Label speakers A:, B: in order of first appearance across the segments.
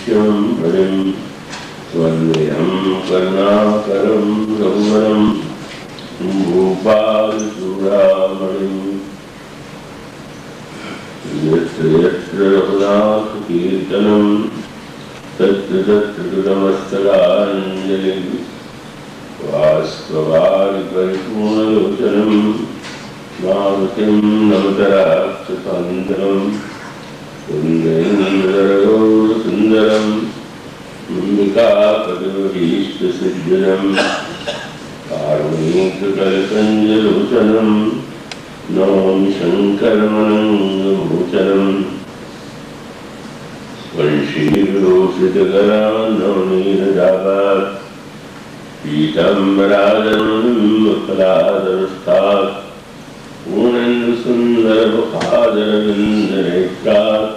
A: कृष्णं हरिं वन्देऽहं करुणाकरं रघुवरं भूपालचूडामणिं यत्र यत्र रघुनाथकीर्तनं तत्र तत्र कृतमस्तकाञ्जलिं बाष्पवारि परिपूर्णलोचनं मारुतिं नमत राक्षसान्तकं सुन्दरं अम्बिकापतिमभीष्टसिद्धनं कारुणीककल्पञ्जलोचनं नमामि शङ्करमनङ्गभूषणं वंशीविभूषितकरान्नवनीरजातात् पीताम्बरादरुणिम्बफलादरस्तात् पूर्णेन्दुसुन्दरमुखादरविन्दनेत्रात्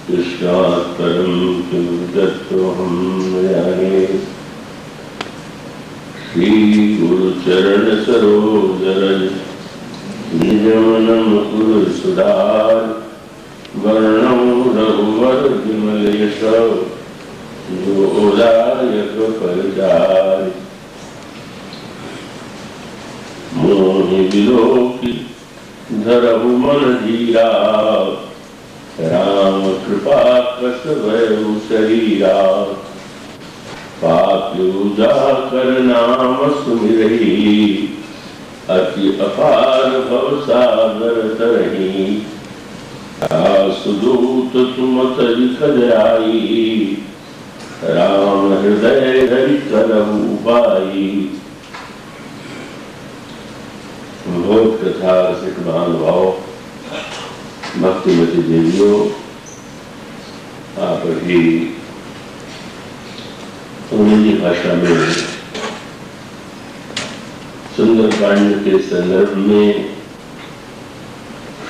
A: कृष्णात् परं किं दत्तोऽहं जाने। श्रीगुरुचरणसरोजरज निजमनमुकुरसुधार वर्णौ रघुवरविमलेश जोदायक फलचार मोहि विलोकि धरहु मन धीरा राम कृपा कस भयउ शरीरा पापयूजा कर नाम सुमिरहि अति अपार भव सागर तरहि सुदूत तुम तरिक जाई राम हृदय धरि करहु पाई। भगवत कथा रसिक महानुभाव भक्तिमती देवियों, आप अभी अंग्रेजी भाषा में सुंदरकांड के संदर्भ में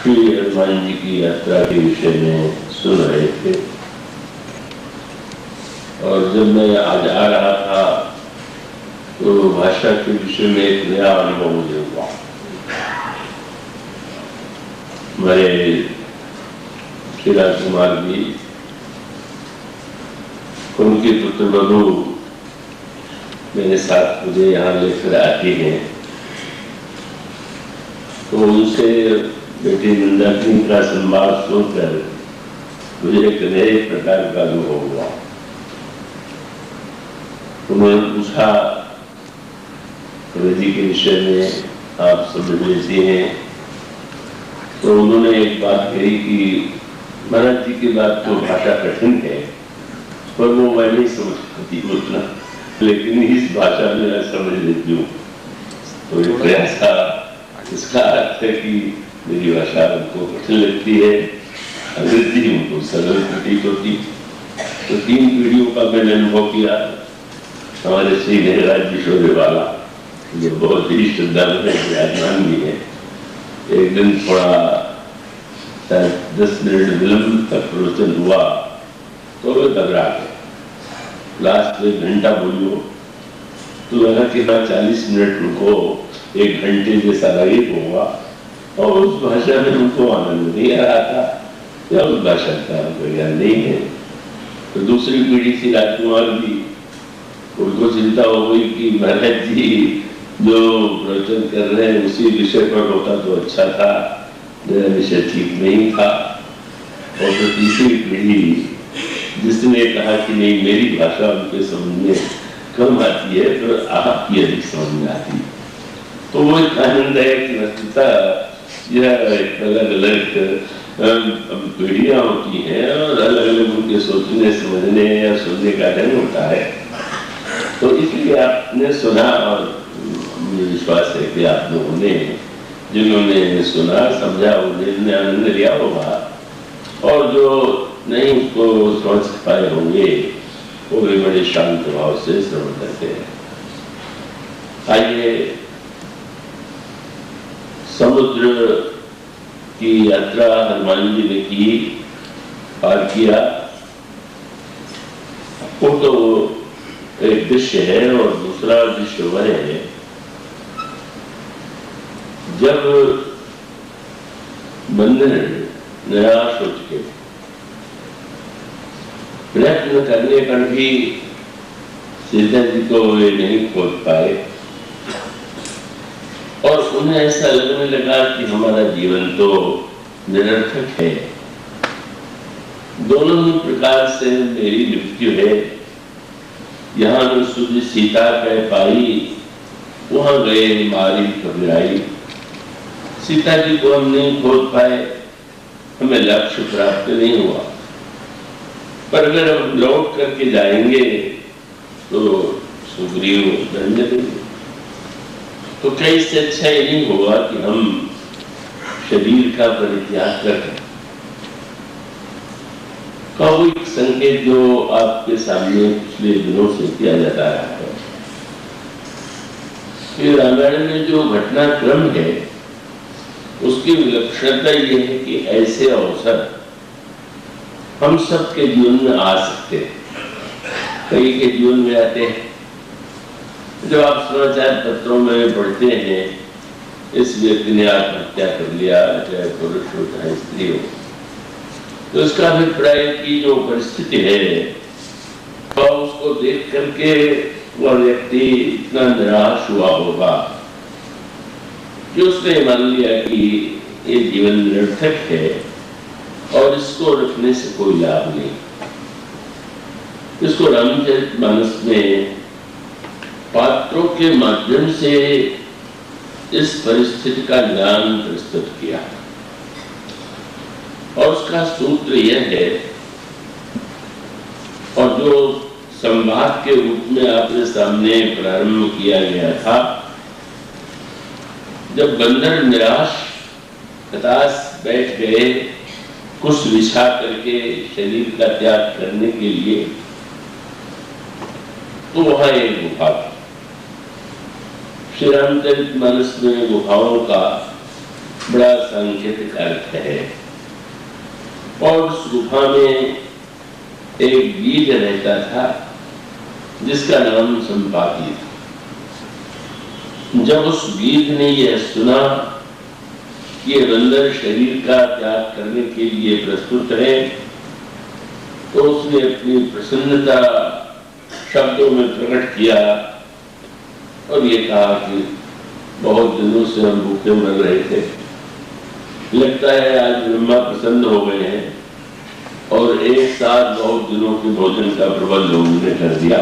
A: श्री हनुमान जी की यात्रा के विषय में सुन रहे थे। और जब मैं आज आ रहा था तो भाषा के विषय में एक नया अनुभव मुझे हुआ। हमारे श्री राजकुमार जी, उनकी पुत्र बहू मेरे साथ मुझे यहाँ लेकर आती हैं, तो उनसे बेटी मंदाकिनी का संवाद सुनकर मुझे एक नए प्रकार का अनुभव हुआ। उन्होंने पूछा, अंग्रेजी के विषय में आप समझ लेती हैं, तो उन्होंने एक बात कही कि महाराज जी की बात तो भाषा कठिन है, पर वो मैं नहीं समझ पाती उतना, लेकिन इस भाषा में मैं समझ लेती हूँ। तो ये प्रयास था, इसका अर्थ है कि मेरी भाषा उनको कठिन लगती है, अंग्रेजी उनको सरल प्रतीत होती। तो 3 पीढ़ियों का मैंने अनुभव किया। हमारे श्री गहराज विश्वदेव वाला जो बहुत ही श्रद्धालु है, विराजमान भी है, एक दिन थोड़ा 10 मिनट विलंब तक प्रवचन हुआ तो वे घबरा गए। लास्ट में 1 घंटा बोलियो तो लगा कि 40 मिनट उनको 1 घंटे जैसा लगे होगा, और उस भाषा में उनको आनंद नहीं आ रहा था या उस भाषा का उनको ज्ञान नहीं है। तो दूसरी पीढ़ी थी राजकुमार जी, उनको चिंता हो गई कि महाराज जी जो प्रवचन कर रहे हैं उसी विषय पर होता तो अच्छा था, मेरा विषय ठीक नहीं था। और तो तीसरी पीढ़ी जिसने कहा कि नहीं, मेरी भाषा उनके समझ में कम आती है, पर आपकी अधिक समझ में आती है। तो वो एक आनंद है कि वस्तुतः यह अलग अलग पीढ़ियां होती हैं और अलग अलग उनके सोचने समझने या सुनने का ढंग होता है। तो इसलिए आपने सुना, और मुझे विश्वास है कि आप लोगों ने, जिन्होंने सुना समझा, उन्होंने आनंद लिया होगा, और जो नहीं उसको समझ पाए होंगे वो भी बड़े शांत भाव से श्रवण करते हैं। आइए, समुद्र की यात्रा हनुमान जी ने की, पार किया। वो तो एक दृश्य है, और दूसरा दृश्य वह है जब बंदर निराश हो चुके, प्रयत्न करने पर भी सीता जी को वे नहीं खोज पाए और उन्हें ऐसा लगने लगा कि हमारा जीवन तो निरर्थक है, दोनों ही प्रकार से मेरी मृत्यु है। यहाँ न सुधी सीता कह पाई, वहां गए मारी घबराई। सीता जी को हम नहीं खोज पाए, हमें लक्ष्य प्राप्त नहीं हुआ, पर अगर हम लौट करके जाएंगे तो सुग्रीव दंड देंगे। तो कहीं से अच्छा ये नहीं होगा कि हम शरीर का परित्याग करें। कोई संकेत जो आपके सामने पिछले दिनों से किया जाता है कि रामायण में जो घटनाक्रम है उसकी विलक्षणता ये है कि ऐसे अवसर हम सबके जीवन में आ सकते हैं, कई के जीवन में आते हैं। जब आप समाचार पत्रों में पढ़ते हैं इस व्यक्ति ने आत्महत्या कर लिया, चाहे पुरुष हो चाहे स्त्री हो, तो इसका अभिप्राय की जो परिस्थिति है तो उसको देख करके वह व्यक्ति इतना निराश हुआ होगा कि उसने मान लिया कि ये जीवन निरर्थक है और इसको रखने से कोई लाभ नहीं। इसको रामचरितमानस में पात्रों के माध्यम से इस परिस्थिति का ज्ञान प्रस्तुत किया और उसका सूत्र यह है, और जो संवाद के रूप में आपके सामने प्रारंभ किया गया था, जब बंदर निराश हताश बैठ गए कुछ विछा करके शरीर का त्याग करने के लिए, तो वहां एक गुफा थी। श्री रामचरितमानस में गुफाओं का बड़ा सांकेतिक अर्थ है और उस गुफा में एक गीध रहता था जिसका नाम संपाति था। जब उस गीध ने यह सुना कि ये बंदर शरीर का त्याग करने के लिए प्रस्तुत है, तो उसने अपनी प्रसन्नता शब्दों में प्रकट किया और ये कहा कि बहुत दिनों से हम भूखे मर रहे थे, लगता है आज ब्रह्मा प्रसन्न हो गए हैं और एक साथ बहुत दिनों के भोजन का प्रबंध उन्होंने कर दिया।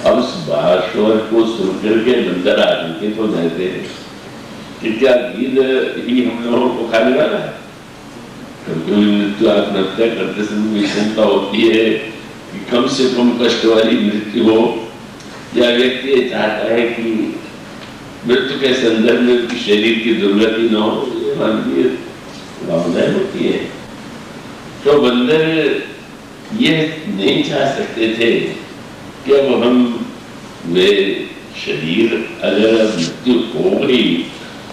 A: अब इस भाषण को सुनकर के बंदर आतंकित हो जाते हैं कि क्या गीध ही हम लोगों को खाने वाला है। कभी मृत्यु आत्महत्या करते समय चिंता होती है कि कम से कम कष्ट वाली मृत्यु हो, या व्यक्ति ये चाहता है कि मृत्यु के संदर्भ में उसकी शरीर की दुर्गति न हो, ये मानवीय भावनाएं होती है। तो बंदर ये नहीं चाह सकते थे कि अब हम वे शरीर अगर मृत्यु हो गई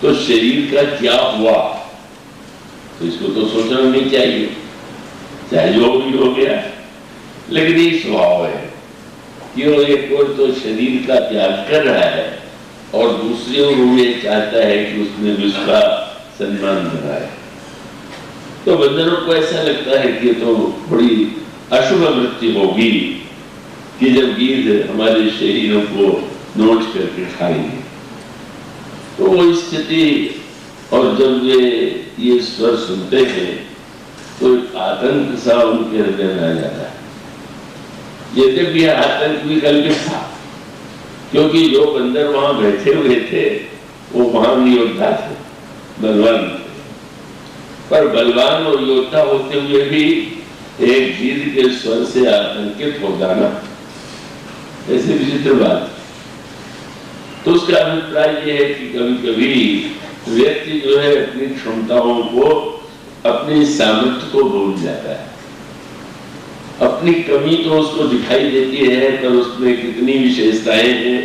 A: तो शरीर का क्या हुआ, तो इसको तो सोचना नहीं चाहिए, चाहे जो भी हो गया। लेकिन ये स्वभाव है कि वो एक और तो शरीर का त्याग कर रहा है और दूसरी ओर वो ये चाहता है कि उसने भी उसका सम्मान बनाए। तो बंदरों को ऐसा लगता है कि तो बड़ी अशुभ मृत्यु होगी कि जब गीध हमारे शरीरों को नोच करके खाएंगे। तो वो स्थिति, और जब वे ये स्वर सुनते हैं तो एक आतंक सा उनके हृदय में आ जाता है। यद्यपि यह आतंक भी कल्पित था, क्योंकि जो बंदर वहां बैठे हुए थे वो महान योद्धा थे, बलवान थे, पर बलवान और योद्धा होते हुए भी एक गीध के स्वर से आतंकित हो जाना ऐसी विचित्र बात। तो उसका अभिप्राय यह है कि कभी कभी व्यक्ति जो है अपनी क्षमताओं को, अपनी सामर्थ्य को भूल जाता है। अपनी कमी तो उसको दिखाई देती है, पर उसमें कितनी विशेषताएं हैं,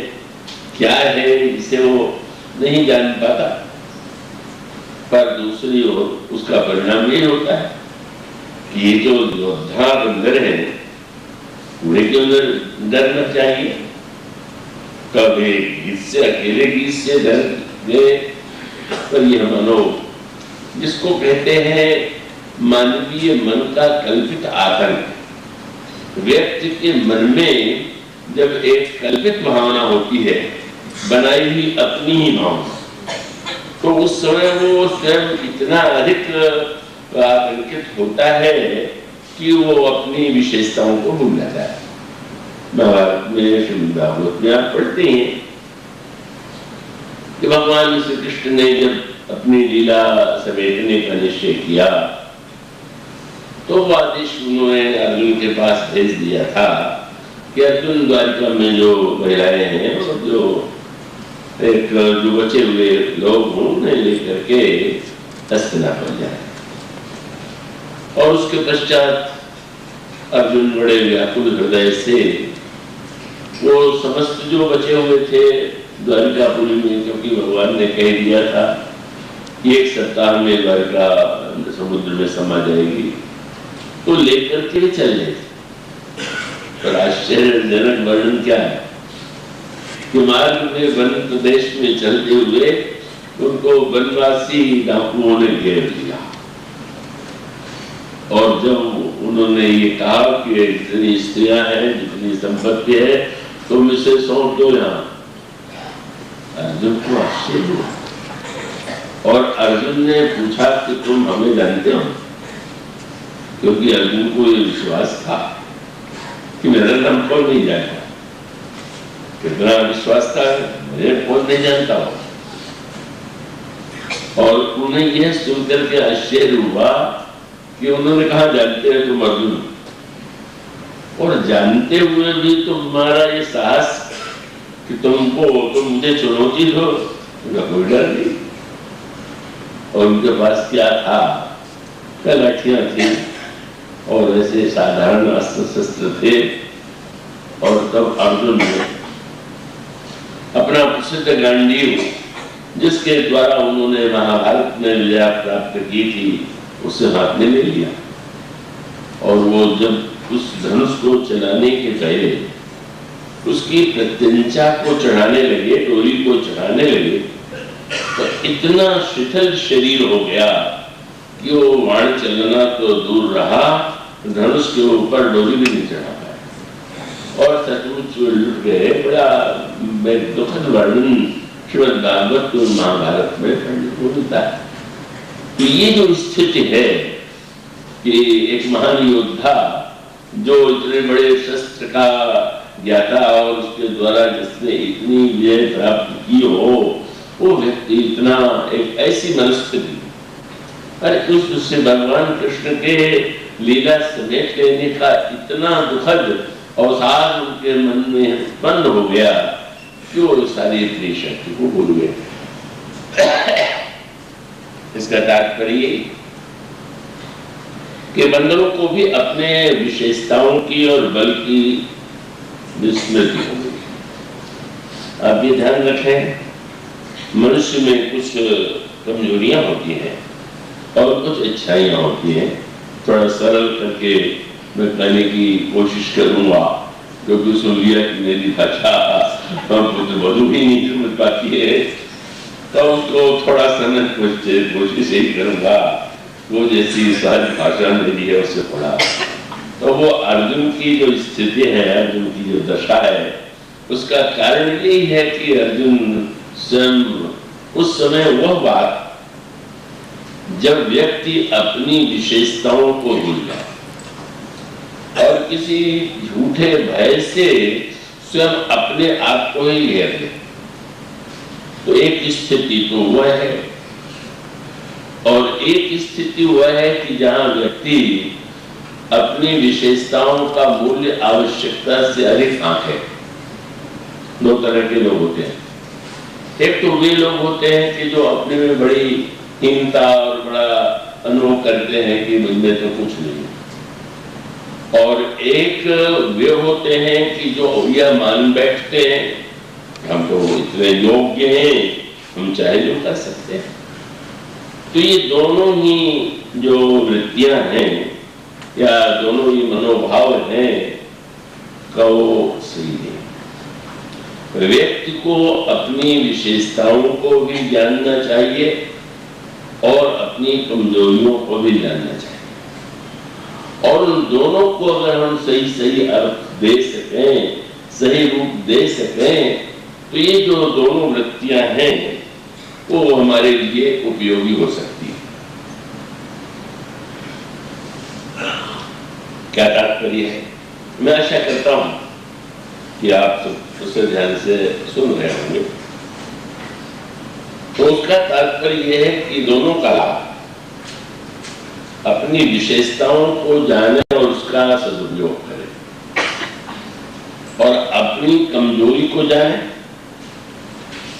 A: क्या है, इसे वो नहीं जान पाता। पर दूसरी ओर उसका परिणाम ये होता है कि ये जो योद्धा बंदर है उन्हें क्यों डरना चाहिए। कभी इससे अकेले गीत से डर गए, पर यह मानो जिसको कहते हैं मानवीय मन का कल्पित आतंक। व्यक्ति के मन में जब एक कल्पित भावना होती है, बनाई हुई अपनी ही भावना, तो उस समय वो स्वयं इतना अधिक आतंकित होता है कि वो अपनी विशेषताओं को भूल जाता है। महाभारत में, श्रीमद् भागवत में आप पढ़ते हैं कि भगवान श्री कृष्ण ने जब अपनी लीला समेटने का निश्चय किया तो वो आदेश उन्होंने अर्जुन के पास भेज दिया था कि अर्जुन, द्वारिका में जो महिलाएं हैं और जो बचे हुए लोग हों उन्हें लेकर के हस्तिनापुर जाए। और उसके पश्चात अर्जुन बड़े व्याकुल हृदय से वो समस्त जो बचे हुए थे द्वारिकापुरी में, क्योंकि भगवान ने कह दिया था कि 1 सप्ताह में द्वारिका समुद्र में समा जाएगी, तो लेकर के चले थे। पर आश्चर्यजनक वर्णन क्या है कि मार्ग में वन प्रदेश में चलते हुए उनको वनवासी डाकुओं ने घेर लिया। और जब उन्होंने ये कहा कि जितनी स्त्रियां हैं, जितनी संपत्ति है, तुम इसे सौंप दो यहाँ। अर्जुन को आश्चर्य हुआ और अर्जुन ने पूछा कि तुम हमें जानते हो? क्योंकि अर्जुन को ये विश्वास था कि मेरा नाम कौन नहीं जानता। कितना विश्वास था, मुझे कौन नहीं जानता हो। और उन्हें यह सुनकर के आश्चर्य हुआ कि उन्होंने कहा, जानते हैं तुम अर्जुन? और जानते हुए भी तुम्हारा ये साहस कि तुम मुझे चुनौती दो, उनका कोई डर नहीं। और उनके पास क्या था? लाठियां थी और ऐसे साधारण अस्त्र शस्त्र थे। और तब अर्जुन ने अपना प्रसिद्ध गांडीव, जिसके द्वारा उन्होंने महाभारत में विजय प्राप्त की थी, उसे हाथ में ले लिया। और वो जब उस धनुष को चलाने के पहले उसकी प्रत्यंचा को चढ़ाने लगे, डोरी को चढ़ाने लगे, तो इतना शिथिल शरीर हो गया कि वो बाण चलना तो दूर रहा, धनुष के ऊपर डोरी भी नहीं चढ़ा पाया और सचमुच लुट गए। बड़ा दुखद वर्णन श्रीमद् भागवत और महाभारत में पढ़ने को मिलता है। तो ये जो स्थिति है कि एक महान योद्धा जो इतने बड़े शस्त्र का ज्ञाता और उसके द्वारा जिसने इतनी विजय प्राप्त की हो, वो व्यक्ति इतना एक ऐसी मनस्थिति, अरे उससे भगवान कृष्ण के लीला समेट लेने का इतना दुखद अवसाद उनके मन में उत्पन्न हो गया कि वो सारी अपनी शक्ति को भूल गए। इसका तात्पर्य कि बंदरों को भी अपने विशेषताओं की और बल की विस्मृति हो गई। आप ये ध्यान रखें, मनुष्य में कुछ कमजोरियां होती हैं और कुछ अच्छाइयां होती हैं। थोड़ा सरल करके मैं कहने की कोशिश करूंगा, क्योंकि सुन लिया कि मेरी भाषा पुत्र वधु भी नहीं समझ पाती है, तो उसको थोड़ा सा मैं कोशिश यही करूंगा वो जैसी सहज भाषा मेरी है उससे पढ़ा। तो वो अर्जुन की जो स्थिति है, अर्जुन की जो दशा है, उसका कारण यही है कि अर्जुन स्वयं उस समय वह बात जब व्यक्ति अपनी विशेषताओं को भूल जाए और किसी झूठे भय से स्वयं अपने आप को ही घेर ले, तो एक स्थिति तो वह है। और एक स्थिति वह है कि जहां व्यक्ति अपनी विशेषताओं का मूल्य आवश्यकता से अधिक आंके। दो तरह के लोग होते हैं। एक तो वे लोग होते हैं कि जो अपने में बड़ी हीनता और बड़ा अनुभव करते हैं कि मुझमें तो कुछ नहीं। और एक वे होते हैं कि जो यह मान बैठते हैं हम तो इतने योग्य हैं, हम चाहे जो कर सकते हैं। तो ये दोनों ही जो वृत्तियां हैं या दोनों ही मनोभाव हैं वो सही है। व्यक्ति को अपनी विशेषताओं को भी जानना चाहिए और अपनी कमजोरियों को भी जानना चाहिए। और उन दोनों को अगर हम सही सही अर्थ दे सकें, सही रूप दे सकें, तो ये जो दोनों वृत्तियां हैं वो हमारे लिए उपयोगी हो सकती है। क्या तात्पर्य है? मैं आशा करता हूं कि आप सब उसे ध्यान से सुन रहे होंगे। तो उसका तात्पर्य यह है कि दोनों का लाभ, अपनी विशेषताओं को जाने और उसका सदुपयोग करें, और अपनी कमजोरी को जाने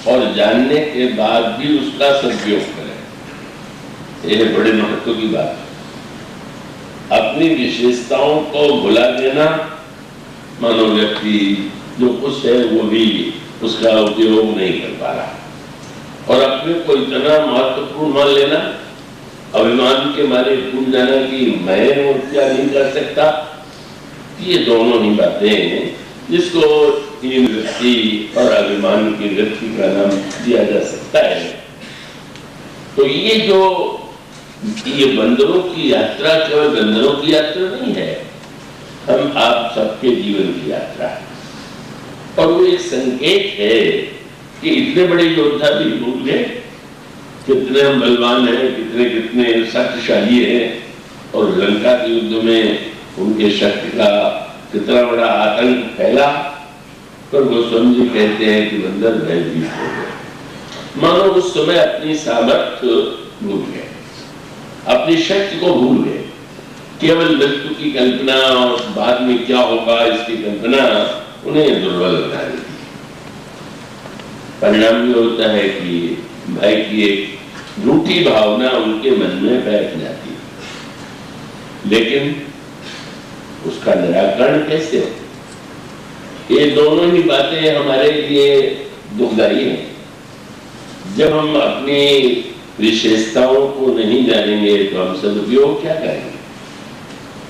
A: और जानने के बाद भी उसका सदुपयोग करें। यह बड़े महत्व की बात है। अपनी विशेषताओं को भुला देना, मानो व्यक्ति जो कुछ है वो भी उसका उपयोग नहीं कर पा रहा, और अपने को इतना महत्वपूर्ण मान लेना, अभिमान के मारे भूल जाना कि मैं और क्या नहीं कर सकता। ये दोनों ही बातें हैं जिसको हीन वृत्ति और अभिमान की वृत्ति का नाम दिया जा सकता है। तो ये बंदरों की यात्रा केवल बंदरों की यात्रा नहीं है, हम आप सबके जीवन की यात्रा है। और वो एक संकेत है कि इतने बड़े योद्धा भी भूल गए, कितने हम बलवान हैं, कितने कितने शक्तिशाली हैं, और लंका के युद्ध में उनके शक्ति का कितना बड़ा आतंक फैला, पर गोस्वामी जी कहते हैं कि बंदर भयभीत हो गए। मानो उस समय अपनी सामर्थ्य भूल गए, अपनी शक्ति को भूल गए, केवल मृत्यु की कल्पना और बाद में क्या होगा इसकी कल्पना उन्हें दुर्बल बना देती। परिणाम ये होता है कि भय की एक झूठी भावना उनके मन में बैठ जाती है। लेकिन उसका निराकरण कैसे हो? ये दोनों ही बातें हमारे लिए दुखदाई हैं। जब हम अपनी विशेषताओं को नहीं जानेंगे तो हम सदुपयोग क्या करेंगे,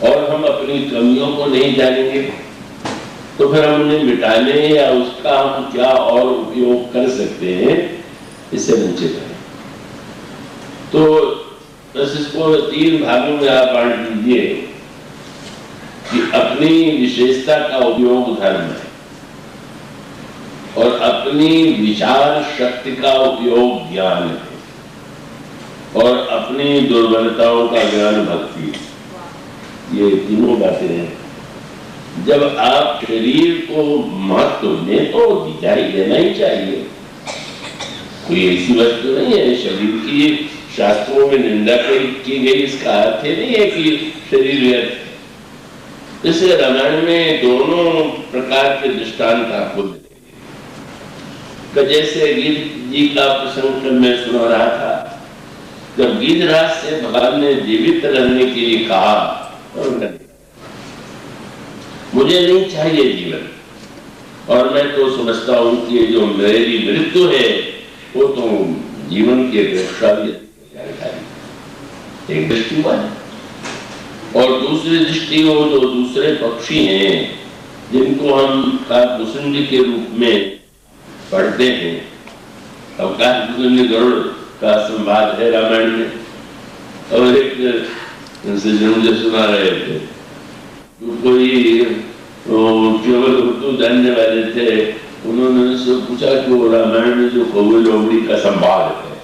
A: और हम अपनी कमियों को नहीं जानेंगे तो फिर हम उन्हें मिटाने या उसका हम क्या और उपयोग कर सकते हैं, इससे वंचित हैं। तो बस इसको 3 भागों में आप बांट दीजिए कि अपनी विशेषता का उपयोग धर्म है, और अपनी विचार शक्ति का उपयोग ज्ञान है, और अपनी दुर्बलताओं का ज्ञान भक्ति। ये तीनों बातें हैं। जब आप शरीर को महत्व दें तो देना ही चाहिए। कोई ऐसी वस्तु नहीं है शरीर की शास्त्रों में निंदा की गई, इसका अर्थ नहीं है कि शरीर व्यर्थ। इसे रामायण में दोनों प्रकार के दृष्टांत आपको मिलेंगे। जैसे गिद्ध जी का प्रसंग मैं सुना रहा था, जब गिद्धराज से भगवान ने जीवित रहने के लिए कहा, और मुझे नहीं चाहिए जीवन, और मैं तो समझता हूं कि जो मेरी मृत्यु है वो तो जीवन की अपेक्षा भी एक दृष्टि हुआ है। और दूसरी दृष्टि वो जो दूसरे पक्षी हैं जिनको हम काकभूषुंडी के रूप में पढ़ते हैं। अब काकभूषुंडी गरुड़ का संवाद है रामायण में, और एक मुझे सुना रहे थे, कोई केवल उर्दू जानने वाले थे, उन्होंने उनसे पूछा कि वो रामायण में जो कौवे लोमड़ी का संवाद है,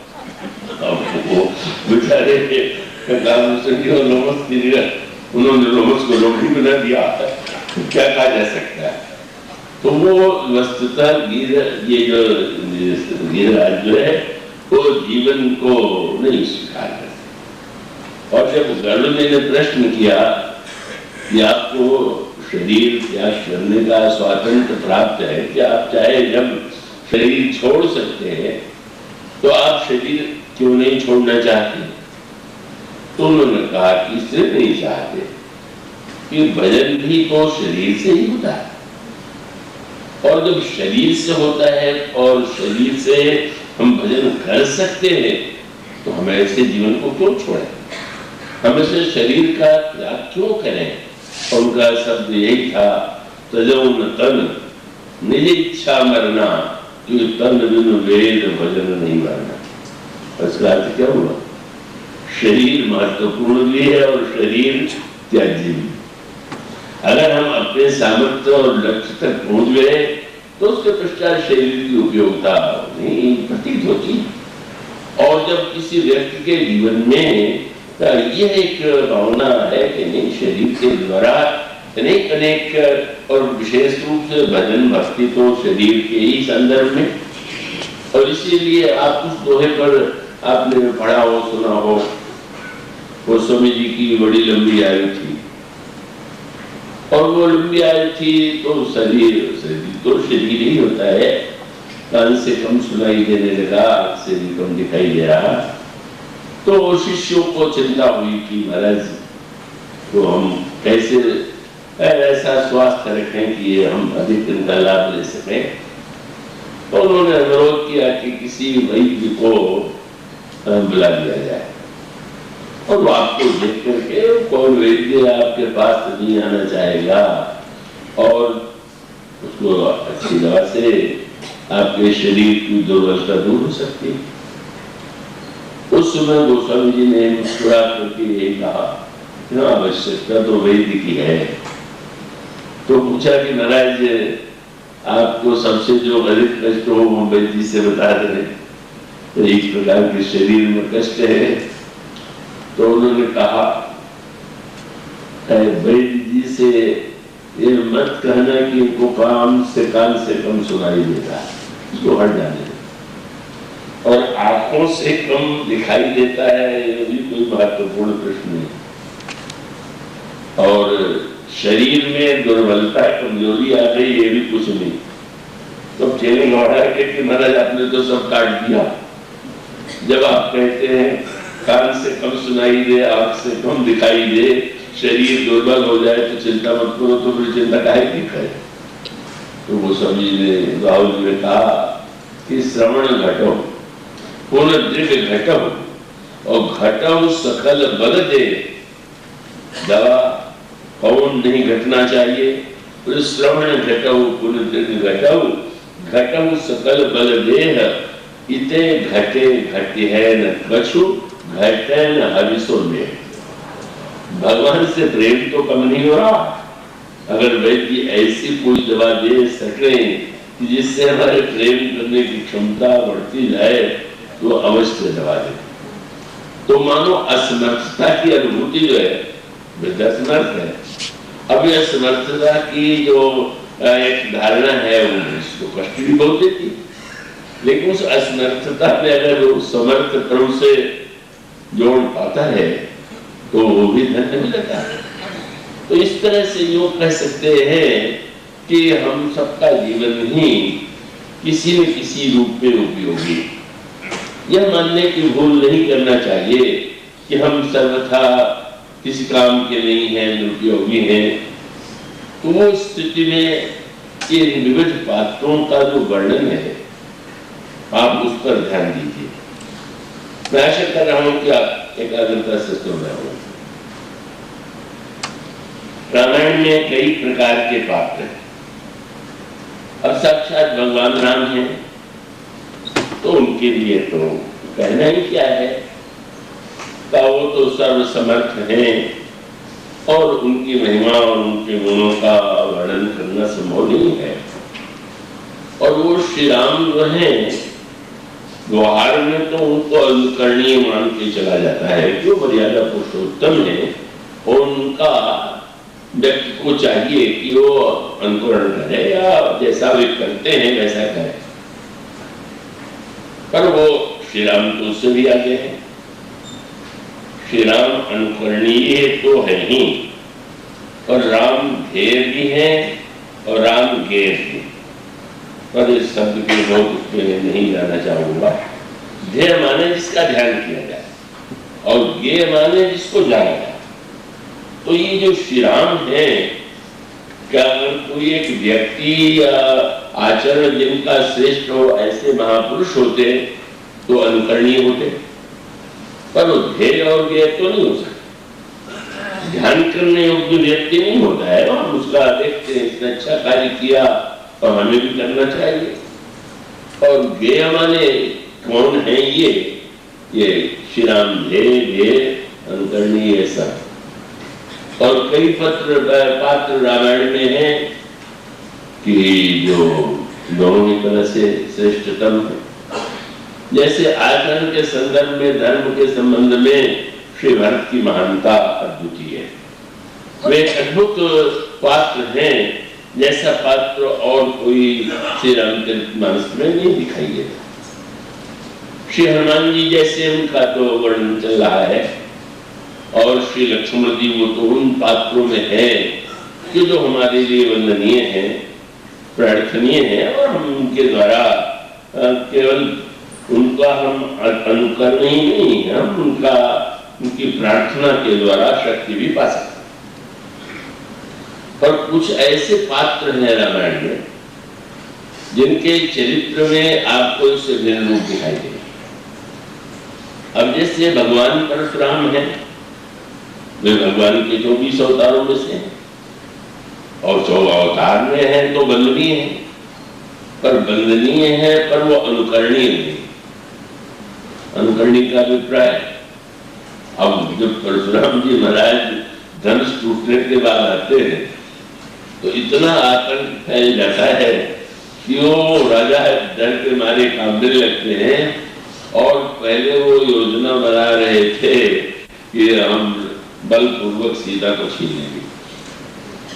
A: अब वो बेचारे उन्होंने लोमस को लोमड़ी बना दिया, क्या कहा जा सकता है। तो वो वस्तुतः ये जो गिरिराज जो है वो जीवन को नहीं स्वीकार करते। और जब गरुड़ ने प्रश्न किया कि आपको शरीर त्याग करने का स्वातंत्र प्राप्त है, कि आप चाहे जब शरीर छोड़ सकते हैं तो आप शरीर क्यों नहीं छोड़ना चाहते? तो उन्होंने कहा कि इसलिए नहीं चाहते कि भजन भी तो शरीर से ही होता है, और जब शरीर से होता है और शरीर से हम भजन कर सकते हैं तो हम ऐसे जीवन को क्यों छोड़ें, हम ऐसे शरीर का त्याग क्यों करें। उनका शब्द यही था, तजौ न तन निज इच्छा मरना, क्योंकि तन बिन वेद भजन नहीं मरना। इसका अर्थ क्या हुआ? शरीर महत्वपूर्ण भी है और शरीर त्याज्य। अगर हम अपने सामर्थ्य और लक्ष्य तक पहुंच गए तो उसके पश्चात शरीर की उपयोगिता नहीं प्रतीत होती। और जब किसी व्यक्ति के जीवन में यह एक भावना है कि नहीं, शरीर के द्वारा अनेक और विशेष रूप से भजन भक्ति तो शरीर के ही संदर्भ में, और इसीलिए आप उस दोहे पर आपने पढ़ा हो, सुना हो, गोस्वामी जी की बड़ी लंबी आयु थी, और वो लंबी आयु थी तो शरीर तो शरीर ही होता है, कान से कम सुनाई देने लगा, आंख से भी कम दिखाई दे रहा। तो शिष्यों को चिंता हुई कि महाराज तो हम कैसे ऐसा स्वास्थ्य रखें कि हम अधिक दिन का लाभ ले सकें। तो उन्होंने अनुरोध किया कि किसी वैद्य को बुला लिया जाए, और वो आपको देख करके कौन वैद्य आपके पास नहीं आना चाहेगा और उसको अच्छी दवा से आपके शरीर की दुर्बलता दूर हो सकती है। उस समय गोस्वामी जी ने मुस्कुरा करके यही कहा, आवश्यकता तो वैद्य की है। तो पूछा कि महाराज आपको सबसे जो अधिक कष्ट हो वो वैद्य से बता दें, तो एक प्रकार के शरीर में कष्ट है। तो उन्होंने कहा वैद्य जी से ये मत कहना कि इनको कान से कम सुनाई देता है, इसको हट जाने। और आंखों से कम दिखाई देता है, ये भी कोई महत्वपूर्ण प्रश्न नहीं। और शरीर में दुर्बलता कमजोरी आ गई, ये भी कुछ नहीं। तो चेले लौटा के महाराज आपने तो सब काट दिया। जब आप कहते हैं कान से कम सुनाई दे, आंख से कम दिखाई दे, शरीर दुर्बल हो जाए तो चिंता मत करो, तो फिर चिंता काहे की करे। तो वो स्वामी ने राहुल ने कहा कि श्रवण घटो पूर्ण दृढ़ घटो और घटो सकल बल दे। दवा कौन नहीं घटना चाहिए, तो श्रवण घटो पूर्ण दृढ़ घटो घटो सकल बल देह। इते घटे घटे है न कछु घटे न हविसो में। भगवान से प्रेम तो कम नहीं हो रहा। अगर वैद्य ऐसी कोई दवा दे सके जिससे हमारे प्रेम करने की क्षमता बढ़ती जाए तो अवश्य दवा दे। तो मानो असमर्थता की अनुभूति जो है वृद्धासमर्थ है। अब यह समर्थता की जो एक धारणा है वो इसको कष्ट भी बहुत देती, लेकिन उस असमर्थता में अगर वो समर्थ क्रम से जोड़ पाता है तो वो भी धन्य मिलता है। तो इस तरह से यूं कह सकते हैं कि हम सबका जीवन ही किसी न किसी रूप में उपयोगी। यह मानने की भूल नहीं करना चाहिए कि हम सर्वथा किसी काम के नहीं हैं, निरुपयोगी हैं। तो वो स्थिति में ये विविध पात्रों का जो वर्णन है आप उस पर ध्यान दीजिए। मैं आशा कर रहा हूं कि आप एकाग्रता से सुन रहे हो। रामायण में कई प्रकार के पात्र हैं। अब साक्षात भगवान राम हैं तो उनके लिए तो कहना ही क्या है, का वो तो सर्वसमर्थ हैं और उनकी महिमा और उनके गुणों का वर्णन करना संभव नहीं है। और वो श्री राम जो हैं व्यवहार में तो उनको अनुकरणीय मान के चला जाता है, जो मर्यादा पुरुषोत्तम है और उनका व्यक्ति को चाहिए कि वो अनुकरण करे या जैसा वे करते हैं वैसा करे। पर वो श्री राम तो उससे भी आगे हैं। श्री राम अनुकरणीय तो है ही, और राम ध्येय भी है और राम ज्ञेय भी। पर इस शब्द के बहुत उसमें नहीं जाना चाहूंगा। ध्येय माने जिसका ध्यान किया जाए और ज्ञेय माने जिसको जाना जाए। तो ये जो श्री राम है, क्या अगर कोई एक व्यक्ति या आचरण जिनका श्रेष्ठ हो ऐसे महापुरुष होते तो अनुकरणीय होते, पर वो ध्येय और ज्ञेय तो नहीं हो सकता। ध्यान करने योग्य व्यक्ति नहीं होता है और उसका देखते हैं इसने अच्छा कार्य किया और हमें भी करना चाहिए। और ज्ञेय माने कौन है ये श्री राम ध्येय ज्ञेय अनुकरणीय सब। और कई पात्र रामायण में हैं कि जो दोनों की तरह से श्रेष्ठतम है। जैसे आचरण के संदर्भ में, धर्म के संबंध में श्री भरत की महानता अद्वितीय है। वे अद्भुत पात्र हैं, जैसा पात्र और कोई श्री रामचरितमानस में नहीं दिखाई देता। श्री हनुमान जी जैसे उनका तो वर्णन चल रहा है, और श्री लक्ष्मण जी वो तो उन पात्रों में है कि जो हमारे लिए वंदनीय है, प्रार्थनीय है, और हम उनके द्वारा केवल उनका हम अनुकरण ही नहीं, हम उनकी प्रार्थना के द्वारा शक्ति भी पा सकते। पर कुछ ऐसे पात्र हैं रामायण में जिनके चरित्र में आपको इससे भिन्न रूप दिखाई दे। अब जैसे भगवान परशुराम है, वे भगवान के 24 अवतारों में से हैं, और 100 अवतार में हैं तो वंदनीय है, पर वंदनीय है पर वो अनुकरणीय नहीं। अनुकरणीय का अभिप्राय, अब जब परशुराम जी महाराज धनुष टूटने के बाद आते हैं तो इतना आतंक फैल जाता है कि वो राजा डर के मारे कांपने लगते हैं, और पहले वो योजना बना रहे थे कि हम बलपूर्वक सीता को छीन लेंगे।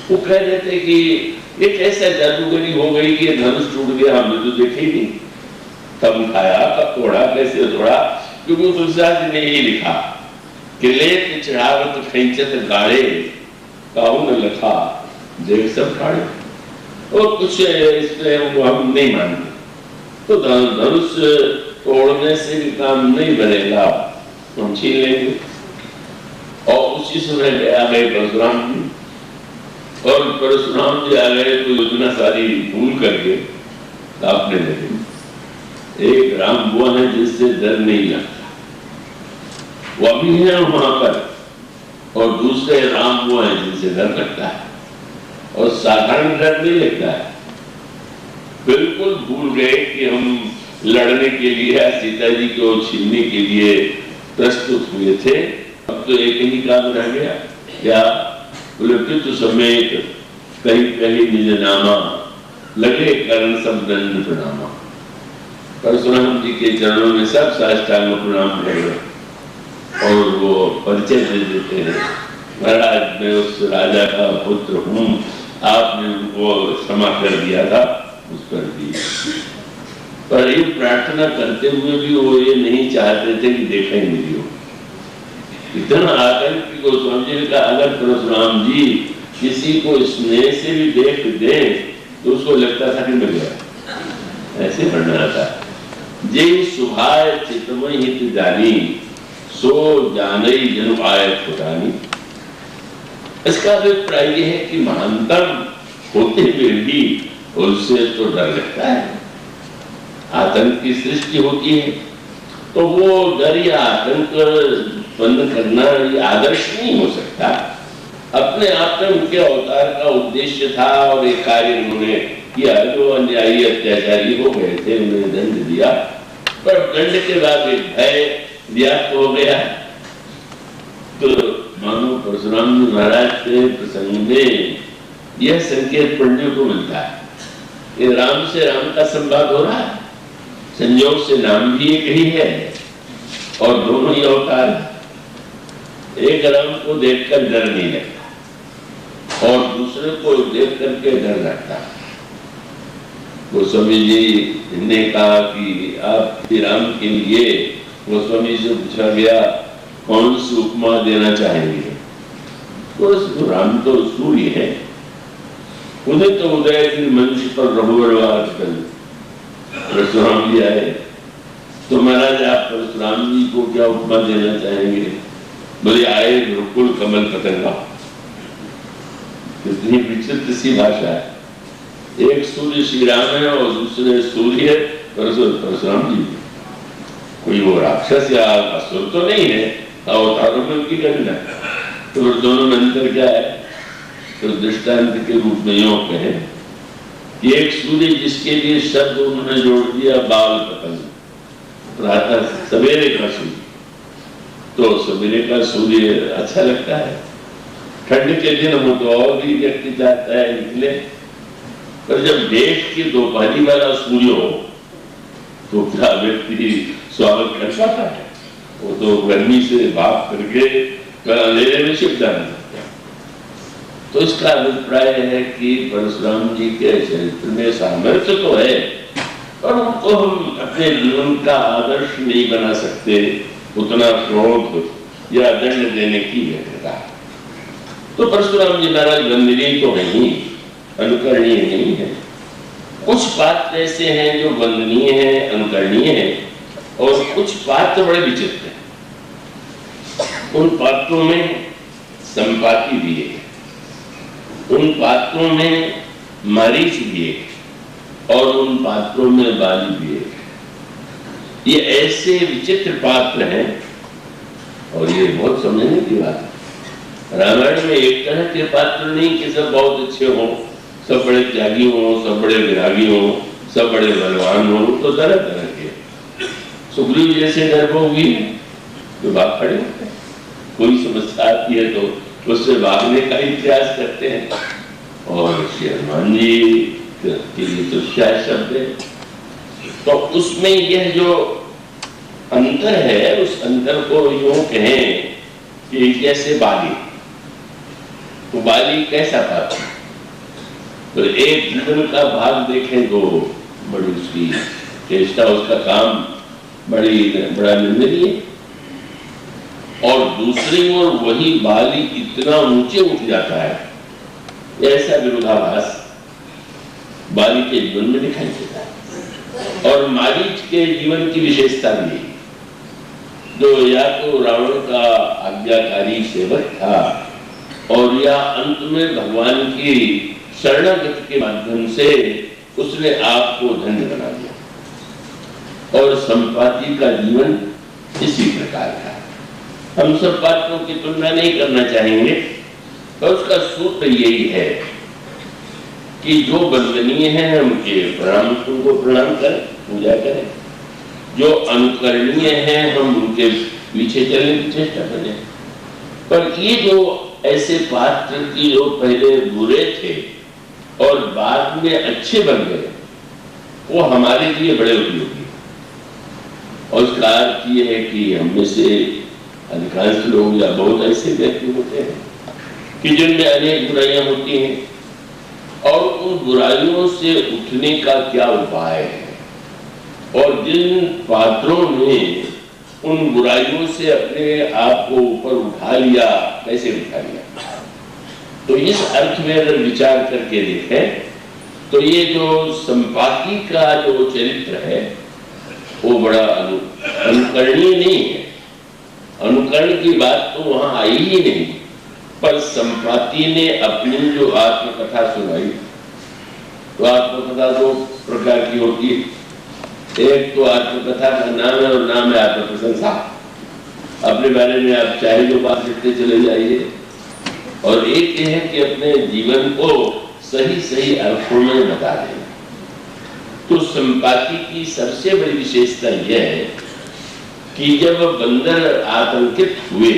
A: वो कह रहे थे कि एक ऐसा जादूगरी हो गई कि धनुष टूट गया, हमने तो देखे ही नहीं, कब खाया कब तोड़ा कैसे तोड़ा, क्योंकि तुलसीदास ने यही लिखा कि लेत चढ़ावत खैंचत गाड़े काहू न लखा देख सब ठाड़े। और कुछ इसमें हम नहीं मानते, तो धनुष तोड़ने से भी काम नहीं बनेगा, हम छीन लेंगे। और उसी समय आ गए परशुराम जी, और परशुराम जी आ गए तो योजना सारी भूल करके कांपने लगे। एक राम वो है जिससे डर नहीं लगता, वो अभी है वहां पर, और दूसरे राम वो है जिनसे डर लगता है, और साधारण डर नहीं लगता है। बिल्कुल भूल गए कि हम लड़ने के लिए सीता जी को छीनने के लिए प्रस्तुत हुए थे। अब तो एक ही काम रह गया, क्या बोले पितु समेत कहीं कहीं निज नामा लगे करण सब दंड प्रणामा। परशुराम जी के चरणों में सब साष्टांग प्रणाम करेगा, और वो परिचय दे देते हैं, महाराज मैं उस राजा का पुत्र हूँ, आपने उनको क्षमा कर दिया था, उस पर भी। पर ये प्रार्थना करते हुए भी वो ये नहीं चाहते थे कि देखा ही नहीं हो। इतना आतंक की गोस्वामी जी का, अगर परशुराम जी किसी को स्नेह से भी देख दे तो उसको लगता था कि मिल गया, ऐसे पढ़ना था। जे सुभाय चितमय हित जानी सो जानई जन आय फुटानी। इसका अभिप्राय यह है कि महानतम होते हुए भी उससे तो डर लगता है। आतंक की सृष्टि होती है तो वो डर या आतंक उत्पन्न करना ये आदर्श नहीं हो सकता। अपने आप में उनके अवतार का उद्देश्य था, और एक कार्य उन्होंने किया, जो अन्यायी अत्याचारी हो गए थे उन्हें दंड दिया, पर दंड के बाद एक भय व्याप्त हो गया। तो मानो परशुराम जी महाराज के प्रसंग में यह संकेत पढ़ने को मिलता है कि राम से राम का संवाद हो रहा है, संयोग से नाम भी एक ही है और दोनों ही अवतार है। एक राम को देखकर डर नहीं लगता और दूसरे को देख करके डर लगता है। गोस्वामी जी ने कहा कि आप श्री राम के लिए, गोस्वामी से पूछा गया कौन सी उपमा देना चाहेंगे, तो राम तो सूर्य है, उन्हें तो उदय के मंच पर रघुवरवाद कर परशुराम जी आए, तो महाराज आप परशुराम जी को क्या उपमा देना चाहेंगे? बोले आए रुकुल कमल पतंगा। कितनी विचित्र सी भाषा है, एक सूर्य श्री राम है और दूसरे सूर्य परशुराम जी। कोई वो राक्षस या असुर तो नहीं है, अवतारों में उनकी गणना, तो दोनों में अंतर क्या है? तो दृष्टांत के रूप में यूं कहे कि एक सूर्य जिसके लिए शब्द उन्होंने जोड़ दिया बाल पतंग, प्रातः सवेरे का सूर्य, तो सवेरे का सूर्य अच्छा लगता है, ठंड के दिन हो तो और भी व्यक्ति चाहता है निकले, पर जब देश की दोपहरी वाला सूर्य हो तो क्या व्यक्ति स्वागत कर पाता है? वो तो गर्मी से भाप करके अंधेरे में छिप जाना सकता है। तो इसका अभिप्राय है कि परशुराम जी के चरित्र में सामर्थ्य तो है, पर उनको हम अपने जीवन का आदर्श नहीं बना सकते, उतना क्रोध या दंड देने की व्यग्रता। तो परशुराम जी महाराज वंदनीय तो नहीं, अनुकरणीय नहीं है। कुछ पात्र ऐसे हैं जो वंदनीय हैं, अनुकरणीय हैं, और कुछ पात्र बड़े विचित्र हैं। उन पात्रों में संपाति भी है, उन पात्रों में मारीच भी है, और उन पात्रों में बाली भी है। ये ऐसे विचित्र पात्र हैं, और ये बहुत समझने की बात है। रामायण में एक तरह के पात्र नहीं कि सब बहुत अच्छे हों, सब बड़े त्यागी हों, सब बड़े विरागी हों, सब बड़े बलवान हों, तो तरह तरह के। सुग्रीव जैसे गर्भोगी तो भाग खड़े होते हैं, कोई समस्या आती है तो उससे भागने का ही प्रयास करते हैं। और श्री हनुमान जी के लिए तो क्या शब्द है। तो उसमें यह जो अंतर है, उस अंतर को यूं कहें कि जैसे बाली, तो बाली कैसा पात्र, तो एक जीवन का भाग देखें तो बड़ी उसकी चेष्टा, उसका काम बड़ा निर्णय, और दूसरी ओर वही बाली इतना ऊंचे उठ जाता है, ऐसा विरोधाभास बाली के जीवन में दिखाई देता है। और मारीच के जीवन की विशेषता भी, जो या तो रावण का आज्ञाकारी सेवक था, और या अंत में भगवान की शरणागति के माध्यम से उसने आपको धन्य बना दिया। और संपाति का जीवन इसी प्रकार का। हम सब पात्रों की तुलना नहीं करना चाहेंगे, पर उसका सूत्र यही है कि जो वंदनीय है उनके प्रणाम, उनको प्रणाम करें, पूजा करें। जो अनुकरणीय है हम उनके पीछे चलने की चेष्टा करें। पर ये जो ऐसे पात्र की जो पहले बुरे थे और बाद में अच्छे बन गए, वो हमारे लिए बड़े उपयोगी। और उसका अर्थ ये है कि हम में से अधिकांश लोग या बहुत ऐसे व्यक्ति होते हैं कि जिनमें अनेक बुराइयां होती हैं, और उन बुराइयों से उठने का क्या उपाय है, और जिन पात्रों ने उन बुराइयों से अपने आप को ऊपर उठा लिया, कैसे उठा लिया। तो इस अर्थ में अगर विचार करके देखें तो ये जो संपाति का जो चरित्र है वो बड़ा अनुकरणीय नहीं है। अनुकरण की बात तो वहां आई ही नहीं, पर संपाति ने अपनी जो आत्मकथा सुनाई, तो आत्मकथा दो प्रकार की होती है। एक तो आत्मकथा का नाम है और नाम है आत्मप्रशंसा, अपने बारे में आप चाहे जो बात लिखते चले जाइए। और एक ये है कि अपने जीवन को सही सही अर्थों में बता देना। तो संपाति की सबसे बड़ी विशेषता यह है कि जब बंदर आतंकित हुए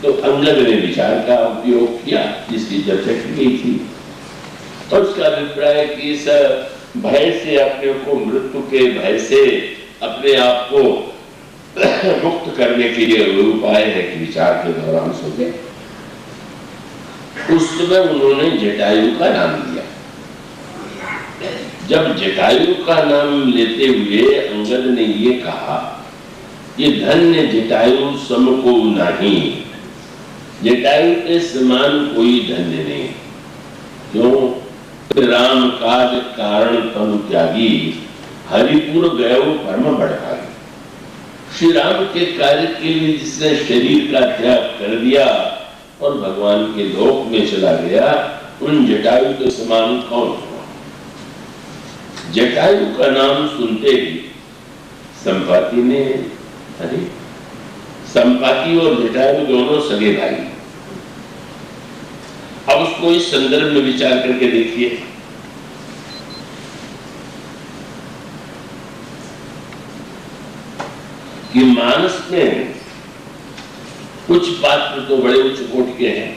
A: तो अंगद ने विचार का उपयोग किया, जिसकी चर्चा की गई थी। और उसका अभिप्राय कि इस भय से, अपने को मृत्यु के भय से अपने आप को मुक्त करने के लिए उपाय है कि विचार के दौरान सोचे। उस समय उन्होंने जटायु का नाम लिया। जब जटायु का नाम लेते हुए अंगद ने ये कहा, ये धन्य जटायु सम को नहीं, जटायु के समान कोई धन्य नहीं। क्यों? राम काज कारण तनु त्यागी, हरिपुर गयो परम बढ़ाई। श्री राम के कार्य के लिए जिसने शरीर का त्याग कर दिया और भगवान के लोक में चला गया, उन जटायु के समान कौन हुआ? जटायु का नाम सुनते ही संपाति ने, अरे संपाति और जटायु दोनों सगे भाई। अब उसको इस संदर्भ में विचार करके देखिए कि मानस में कुछ पात्र तो बड़े उच्च कोटि के हैं,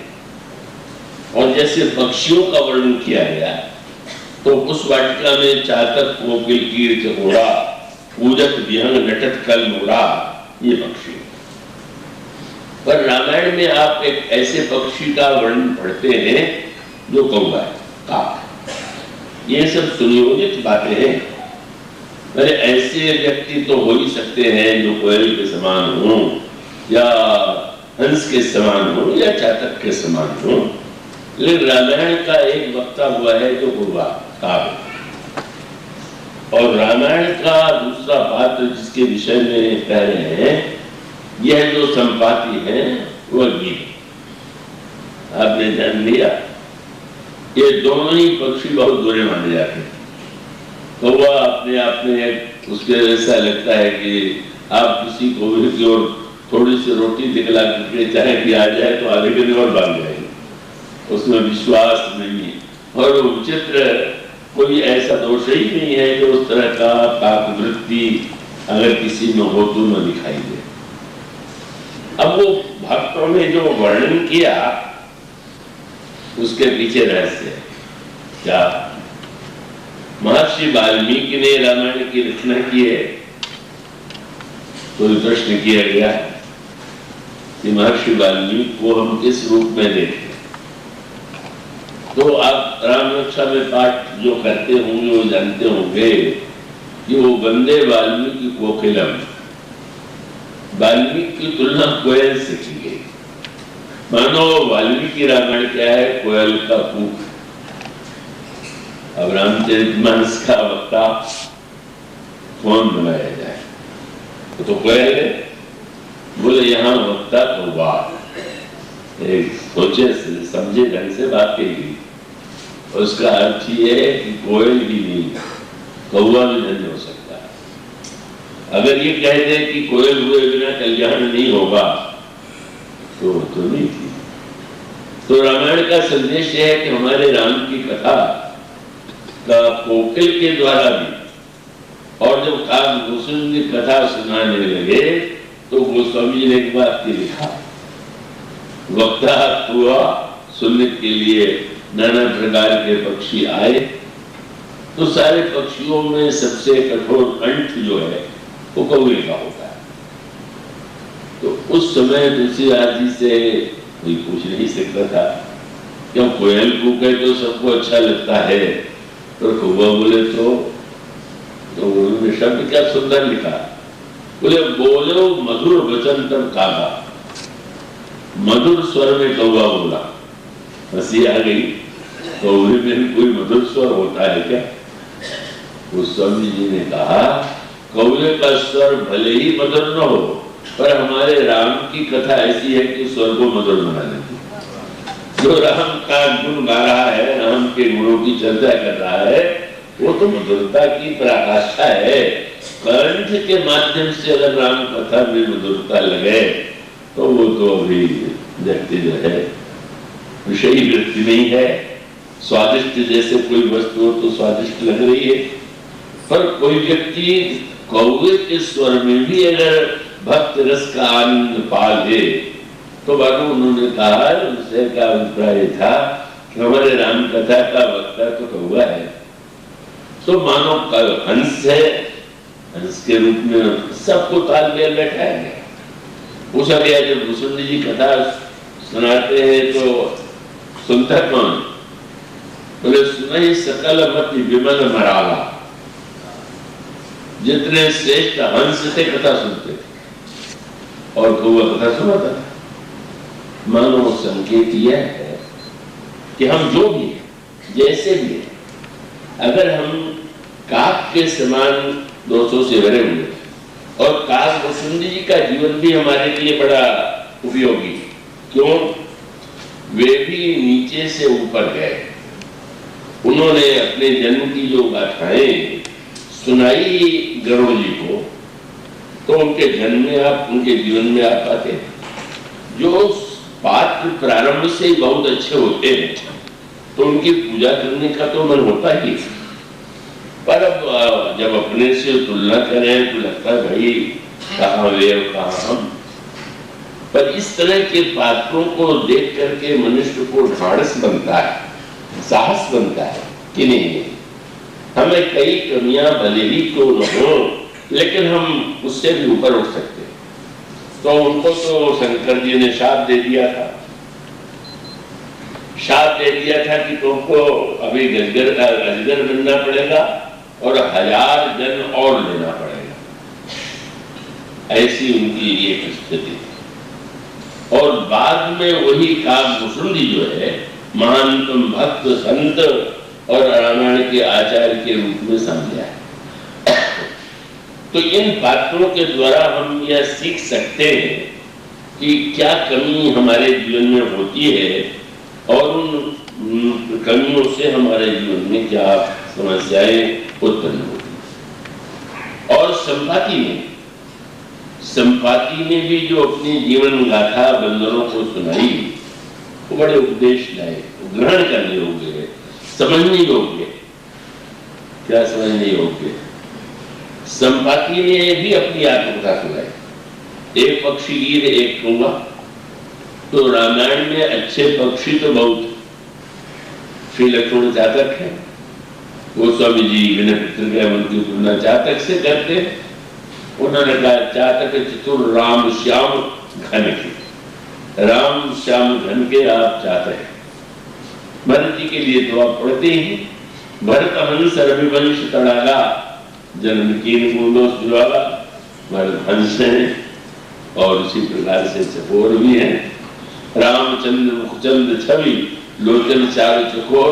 A: और जैसे पक्षियों का वर्णन किया गया तो उस वाटिका में चातक, कोकिल, कीट, घोड़ा, पूजक, विहंग, नटत, कल, मोरा, ये पक्षी। पर रामायण में आप एक ऐसे पक्षी का वर्णन पढ़ते हैं जो कौवा है, काक। ये सब सुनियोजित बातें हैं। अरे ऐसे व्यक्ति तो हो ही सकते हैं जो कोयल के समान हो, या हंस के समान हो, या चातक के समान हो, लेकिन रामायण का एक वक्ता हुआ है जो कौवा, काक। और रामायण का दूसरा पात्र जिसके विषय में कह रहे हैं, यह जो संपाति है वह गीत। आपने ध्यान दिया, ये दोनों ही पक्षी बहुत बुरे माने जाते हैं। कौवा अपने आप में उसके ऐसा लगता है कि आप किसी कौवे की ओर थोड़ी सी रोटी दिखला करके चाहे कि आ जाए तो आधे के दिन और भाग जाएगी, उसमें विश्वास नहीं। और वो विचित्र, कोई ऐसा दोष ही नहीं है जो उस तरह का काकवृत्ति अगर किसी में हो तो न दिखाई दे। अब वो भक्तों ने जो वर्णन किया उसके पीछे रहस्य है क्या? महर्षि वाल्मीकि ने रामायण की रचना की है, तो प्रश्न किया गया कि महर्षि वाल्मीकि को हम किस रूप में देखें। तो आप राम रक्षा में पाठ जो करते होंगे वो जानते होंगे कि वो वंदे वाल्मीकि कोकिलम, वाल्मीकि की तुलना कोयल से की गई। मानो वाल्मीकि रामायण क्या है? कोयल का कूक। अब रामचरितमानस का वक्ता कौन बनाया जाए? तो कोयल है। बोले यहाँ वक्ता कौवा। सोचे समझे ढंग से बात कही, उसका अर्थ ये है कि कोयल भी नहीं, कौवा भी नहीं हो सकता। अगर ये कह दे कि कोयल हुए बिना कल्याण नहीं होगा तो नहीं थी। तो रामायण का संदेश यह है कि हमारे राम की कथा का कोकिल के द्वारा भी, और जब काकभूषण की कथा सुनाने लगे तो गोस्वामी जी ने एक बात की लिखा, वक्ता हुआ सुनने के लिए नाना प्रकार के पक्षी आए, तो सारे पक्षियों में सबसे कठोर कंठ जो है वो कौवे का होता है। तो उस समय तुलसीदास जी से कोई पूछ नहीं सकता था, क्यों कोयल कूके तो सबको अच्छा लगता है, तो कौवा बोले तो उन्होंने शब्द क्या सुंदर लिखा, बोले बोलो मधुर वचन तब कागा, मधुर स्वर में कौवा बोला। हंसी आ गई, कौवे में कोई मधुर स्वर होता है क्या? गोस्वामी जी ने कहा कौवे का स्वर भले ही मधुर न हो, पर हमारे राम की कथा ऐसी है कि स्वर को मधुर बना देती। जो राम का गुण गा रहा है, राम के गुणों की चर्चा कर रहा है, वो तो मधुरता की पराकाष्ठा है। कंठ के माध्यम से अगर राम कथा में मधुरता लगे तो वो तो अभी व्यक्ति जो है विषयी वृत्ति नहीं है। स्वादिष्ट जैसे कोई वस्तु हो तो स्वादिष्ट लग रही है, पर कोई व्यक्ति कौवे के स्वर में भी अगर भक्त रस का आनंद पा ले तो बाबू उन्होंने कहा, उनसे का अभिप्राय था कि हमारे राम कथा का वक्ता तो कौवा है, तो मानो हंस है, हंस के रूप में सबको तालमेल बैठाया गया। पूछा गया जब भूषण जी कथा सुनाते हैं तो सुनता कौन? बोले सुनाई सकल मति विमल मराला, जितने श्रेष्ठ हंस से कथा सुनते थे और कौवा कथा सुनाता था। मानो संकेत यह है कि हम जो भी हैं, जैसे भी हैं, अगर हम काक के समान दोषों से भरे हुए, और काकभूषण जी का जीवन भी हमारे लिए बड़ा उपयोगी। क्यों? वे भी नीचे से ऊपर गए, उन्होंने अपने जन्म की जो गाथाएं सुनाई गरुड़ जी को, तो उनके जन्म में आप, उनके जीवन में आप पाते जो पात्र प्रारंभ से ही बहुत अच्छे होते हैं, तो उनकी पूजा करने का तो मन होता ही। पर अब जब अपने से तुलना करें तो लगता है भाई कहाँ वे और कहाँ हम। पर इस तरह के पात्रों को देख करके मनुष्य को ढाढ़स बनता है, साहस बनता है कि नहीं, हमें कई कमियां भले ही क्यों न हो, लेकिन हम उससे भी ऊपर उठ सकते हैं। तो उनको तो शंकर जी ने शाप दे दिया था, कि तुमको अभी अजगर बनना पड़ेगा और 1000 जन्म और लेना पड़ेगा। ऐसी उनकी एक स्थिति। और बाद में वही काकभूषुंडी जो है महानतम भक्त संत और रामायण के आचार्य के रूप में समझा है। तो इन पात्रों के द्वारा हम यह सीख सकते हैं कि क्या कमी हमारे जीवन में होती है और उन कमियों से हमारे जीवन में क्या समस्याएं उत्पन्न होती हैं। और संपाति ने भी जो अपनी जीवन गाथा बंदरों को सुनाई, वो बड़े उपदेश लाए, ग्रहण करने योग्य है, समझने योग्य। क्या समझने योग्य? संपाति ने भी अपनी आत्मकथा सुनाई। एक पक्षी गीत, एक कौवा। तो रामायण में अच्छे पक्षी तो बहुत। श्री लक्ष्मण जातक है, गोस्वामी जी विनय पुत्र के उनकी तुलना जातक से करते। उन्होंने कहा जातक चतुर राम श्याम घन के, राम श्याम घन के आप जातक हैं। भरत जी के लिए तो आप पढ़ते ही, भरत हंस रविवंश तड़ागा जन्म कीन गुंडोस जुड़ागा। भरत हंस है और उसी प्रकार से चकोर भी है। रामचंद्र मुखचंद्र छवि लोचन चारु चकोर।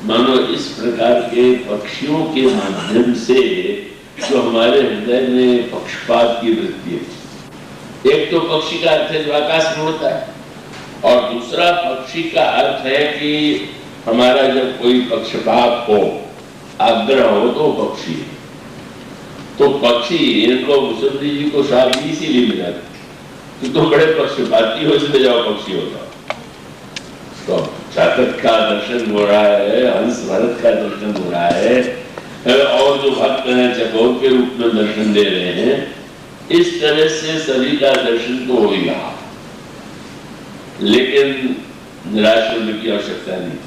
A: मानो इस प्रकार के पक्षियों के माध्यम से जो हमारे हृदय में पक्षपात की वृत्ति है। एक तो पक्षी का अर्थ है जो आकाश में होता है, और दूसरा पक्षी का अर्थ है कि हमारा जब कोई पक्षपात हो, आग्रह हो, तो पक्षी। तो पक्षी, इनको मुसल्ली जी को शाप इसीलिए मिला कि तुम बड़े पक्षपाती हो, इसलिए जाओ पक्षी हो जाओ। तो जातक का दर्शन हो रहा है, हंस भरत का दर्शन हो रहा है, और जो भक्त हैं चकोर के रूप में दर्शन दे रहे हैं। इस तरह से सभी का दर्शन तो हो ही रहा, लेकिन निराश होने की आवश्यकता नहीं।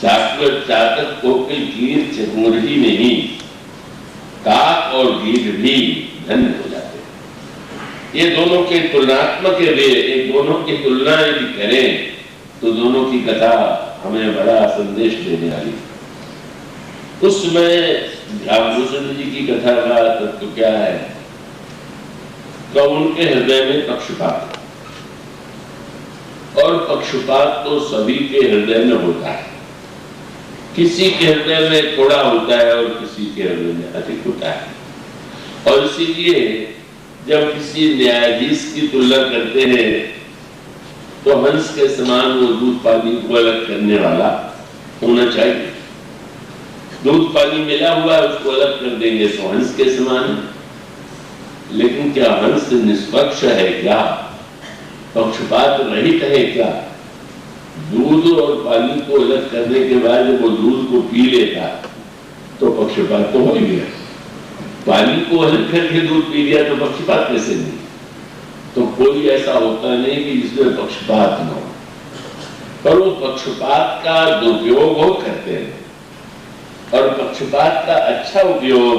A: चातक को गिर चकोर ही नहीं, काक और गिर भी धन्य हो जाते हैं। ये दोनों के तुलनात्मक है, एक दोनों की तुलना यदि करें तो दोनों की कथा हमें बड़ा संदेश देने वाली। उसमें काकभूषुंड जी की कथा का तत्व क्या है? तो उनके हृदय में पक्षपात, और पक्षपात तो सभी के हृदय में होता है। किसी के हृदय में थोड़ा होता है और किसी के हृदय में अधिक होता है। और इसीलिए जब किसी न्यायाधीश की तुलना करते हैं तो हंस के समान वो दूध पानी को अलग करने वाला होना चाहिए। दूध पानी मिला हुआ है, उसको अलग कर देंगे तो हंस के समान है। लेकिन क्या हंस निष्पक्ष है? क्या पक्षपात रहित है? क्या दूध और पानी को अलग करने के बाद जब वो दूध को पी लेता तो पक्षपात तो हो ही गया। पानी को अलग करके दूध पी लिया तो पक्षपात कैसे नहीं? तो कोई ऐसा होता नहीं कि जिसमें पक्षपात न हो, पर वो पक्षपात का दुरुपयोग वो करते हैं। और पक्षपात का अच्छा उपयोग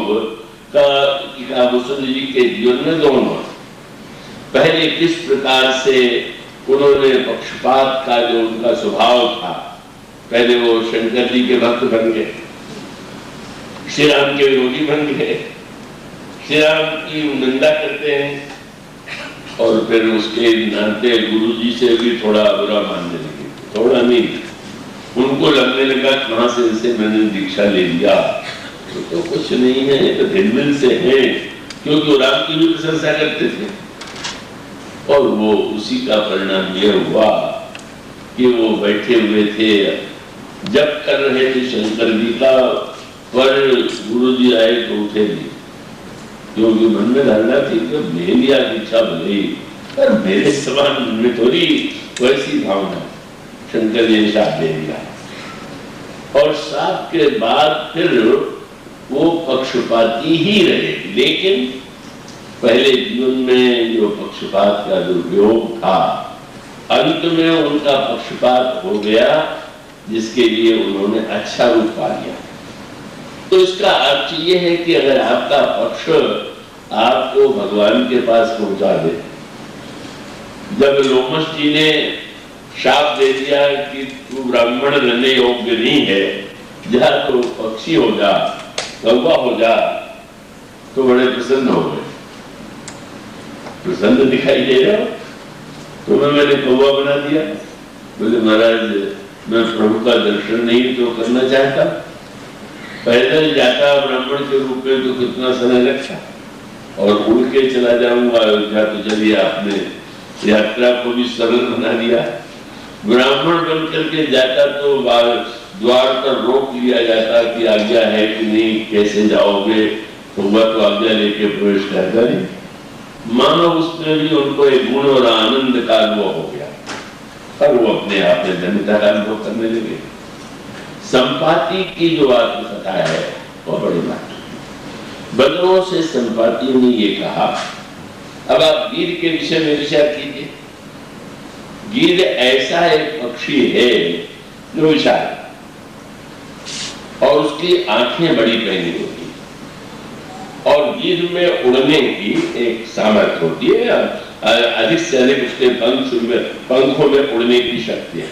A: काकभूषुंड जी के जीवन में दोनों। पहले किस प्रकार से उन्होंने पक्षपात का जो उनका स्वभाव था, पहले वो शंकर जी के भक्त बन गए, श्री राम के विरोधी बन गए, श्री राम की निंदा करते हैं, और फिर उसके नाते गुरु जी से भी थोड़ा बुरा मानने लगे। थोड़ा नहीं, उनको लगने लगा कहां से इसे मैंने दीक्षा ले लिया, तो कुछ नहीं है, तो भिन्न से है, क्योंकि वो राम की भी प्रशंसा करते थे। और वो उसी का परिणाम यह हुआ कि वो बैठे हुए थे, जप कर रहे थे शंकर जी का, पर गुरु जी आए तो उठे नहीं, क्योंकि मन में धारणा थी कि ले लिया दीक्षा भले, पर मेरे समान में थोड़ी वैसी भावना। शंकर जी ने साथ दे दिया, और साथ के बाद फिर वो पक्षपाती ही रहे, लेकिन पहले जीवन में जो पक्षपात का दुरुपयोग था, अंत में उनका पक्षपात हो गया, जिसके लिए उन्होंने अच्छा रूप पा लिया। तो इसका अर्थ ये है कि अगर आपका पक्ष आपको भगवान के पास पहुंचा दे, जब लोमस जी ने शाप दे दिया कि तू ब्राह्मण रहने योग्य नहीं है, जा तो पक्षी हो जा, कौवा हो जा, तो बड़े प्रसन्न हो गए। प्रसन्न दिखाई दे रहा हो, तो मैंने कौवा बना दिया। बोले महाराज मैं प्रभु का दर्शन नहीं तो करना चाहता, पैदल जाता ब्राह्मण के रूप में तो कितना समय लगता, और उड़ के चला जाऊंगा अयोध्या, तो चलिए आपने यात्रा को भी सरल बना दिया। ब्राह्मण बन करके जाता तो द्वार पर रोक लिया जाता कि आज्ञा है कि नहीं, कैसे जाओगे, होगा तो आज्ञा लेके प्रवेश करता नहीं। मानो उसमें भी उनको एक गुण और आनंद का अनुभव हो गया, और वो अपने आप में धन्यता का अनुभव करने लगे। संपाति की जो आत्मकथा है वो बड़ी बात। बदरों से संपाति ने ये कहा, अब आप गिद्ध के विषय में विचार कीजिए। गिद्ध ऐसा एक पक्षी है जो विशाल, और उसकी आंखें बड़ी पहनी होती है, और गिद्ध में उड़ने की एक सामर्थ्य होती है, अधिक से अधिक उसके पंखों में उड़ने की शक्ति है।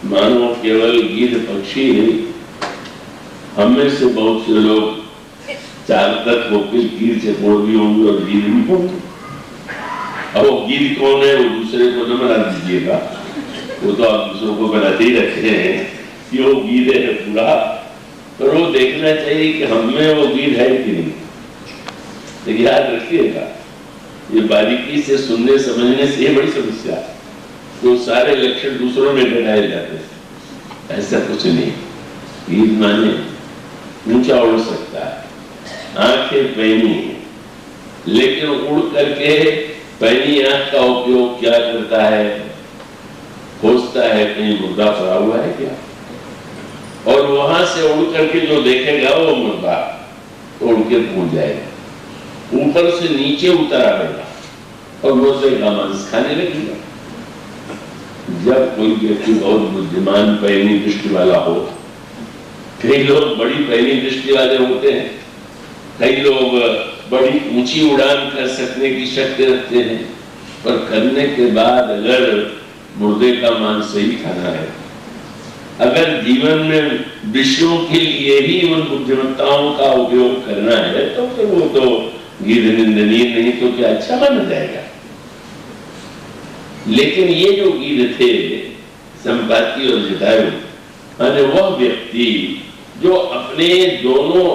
A: मानो केवल गिद्ध पक्षी, हम में से बहुत से लोग चालक होकर गिद्ध से बोल भी होंगे और गिद्ध भी होंगे। अब वो गिद्ध कौन है, वो दूसरे को न बना दीजिएगा, वो तो आप दूसरों को बनाते ही रहते हैं कि वो गिद्ध है पूरा, पर वो देखना चाहिए कि हम में वो गिद्ध है कि नहीं। लेकिन याद रखिएगा, ये बारीकी से सुनने समझने से ये बड़ी समस्या है, तो सारे लक्षण दूसरों में घटाए जाते हैं। ऐसा कुछ नहीं। गिद्ध माने ऊंचा उड़ सकता है, आंखें पहनी है, लेकिन उड़ करके पहनी आंख का उपयोग क्या करता है, खोजता है कहीं मुर्दा पड़ा हुआ है क्या, और वहां से उड़ करके जो देखेगा वो मुर्दा उड़ के कूद जाएगा, ऊपर से नीचे उतर आएगा और मुर्दे का मांस खाने लगेगा। जब कोई व्यक्ति बहुत बुद्धिमान पहली दृष्टि वाला हो, कई लोग बड़ी पहली दृष्टि वाले होते हैं, कई लोग बड़ी ऊंची उड़ान कर सकने की शक्ति रखते हैं, पर करने के बाद अगर मुर्दे का मांस सही खाना है, अगर जीवन में विषयों के लिए ही उन बुद्धिमत्ताओं का उपयोग करना है, तो फिर वो तो गिद्ध निंदनीय नहीं तो क्या अच्छा माना जाएगा। लेकिन ये जो गिद्ध थे, संपाति और जटायु, माने वह व्यक्ति जो अपने दोनों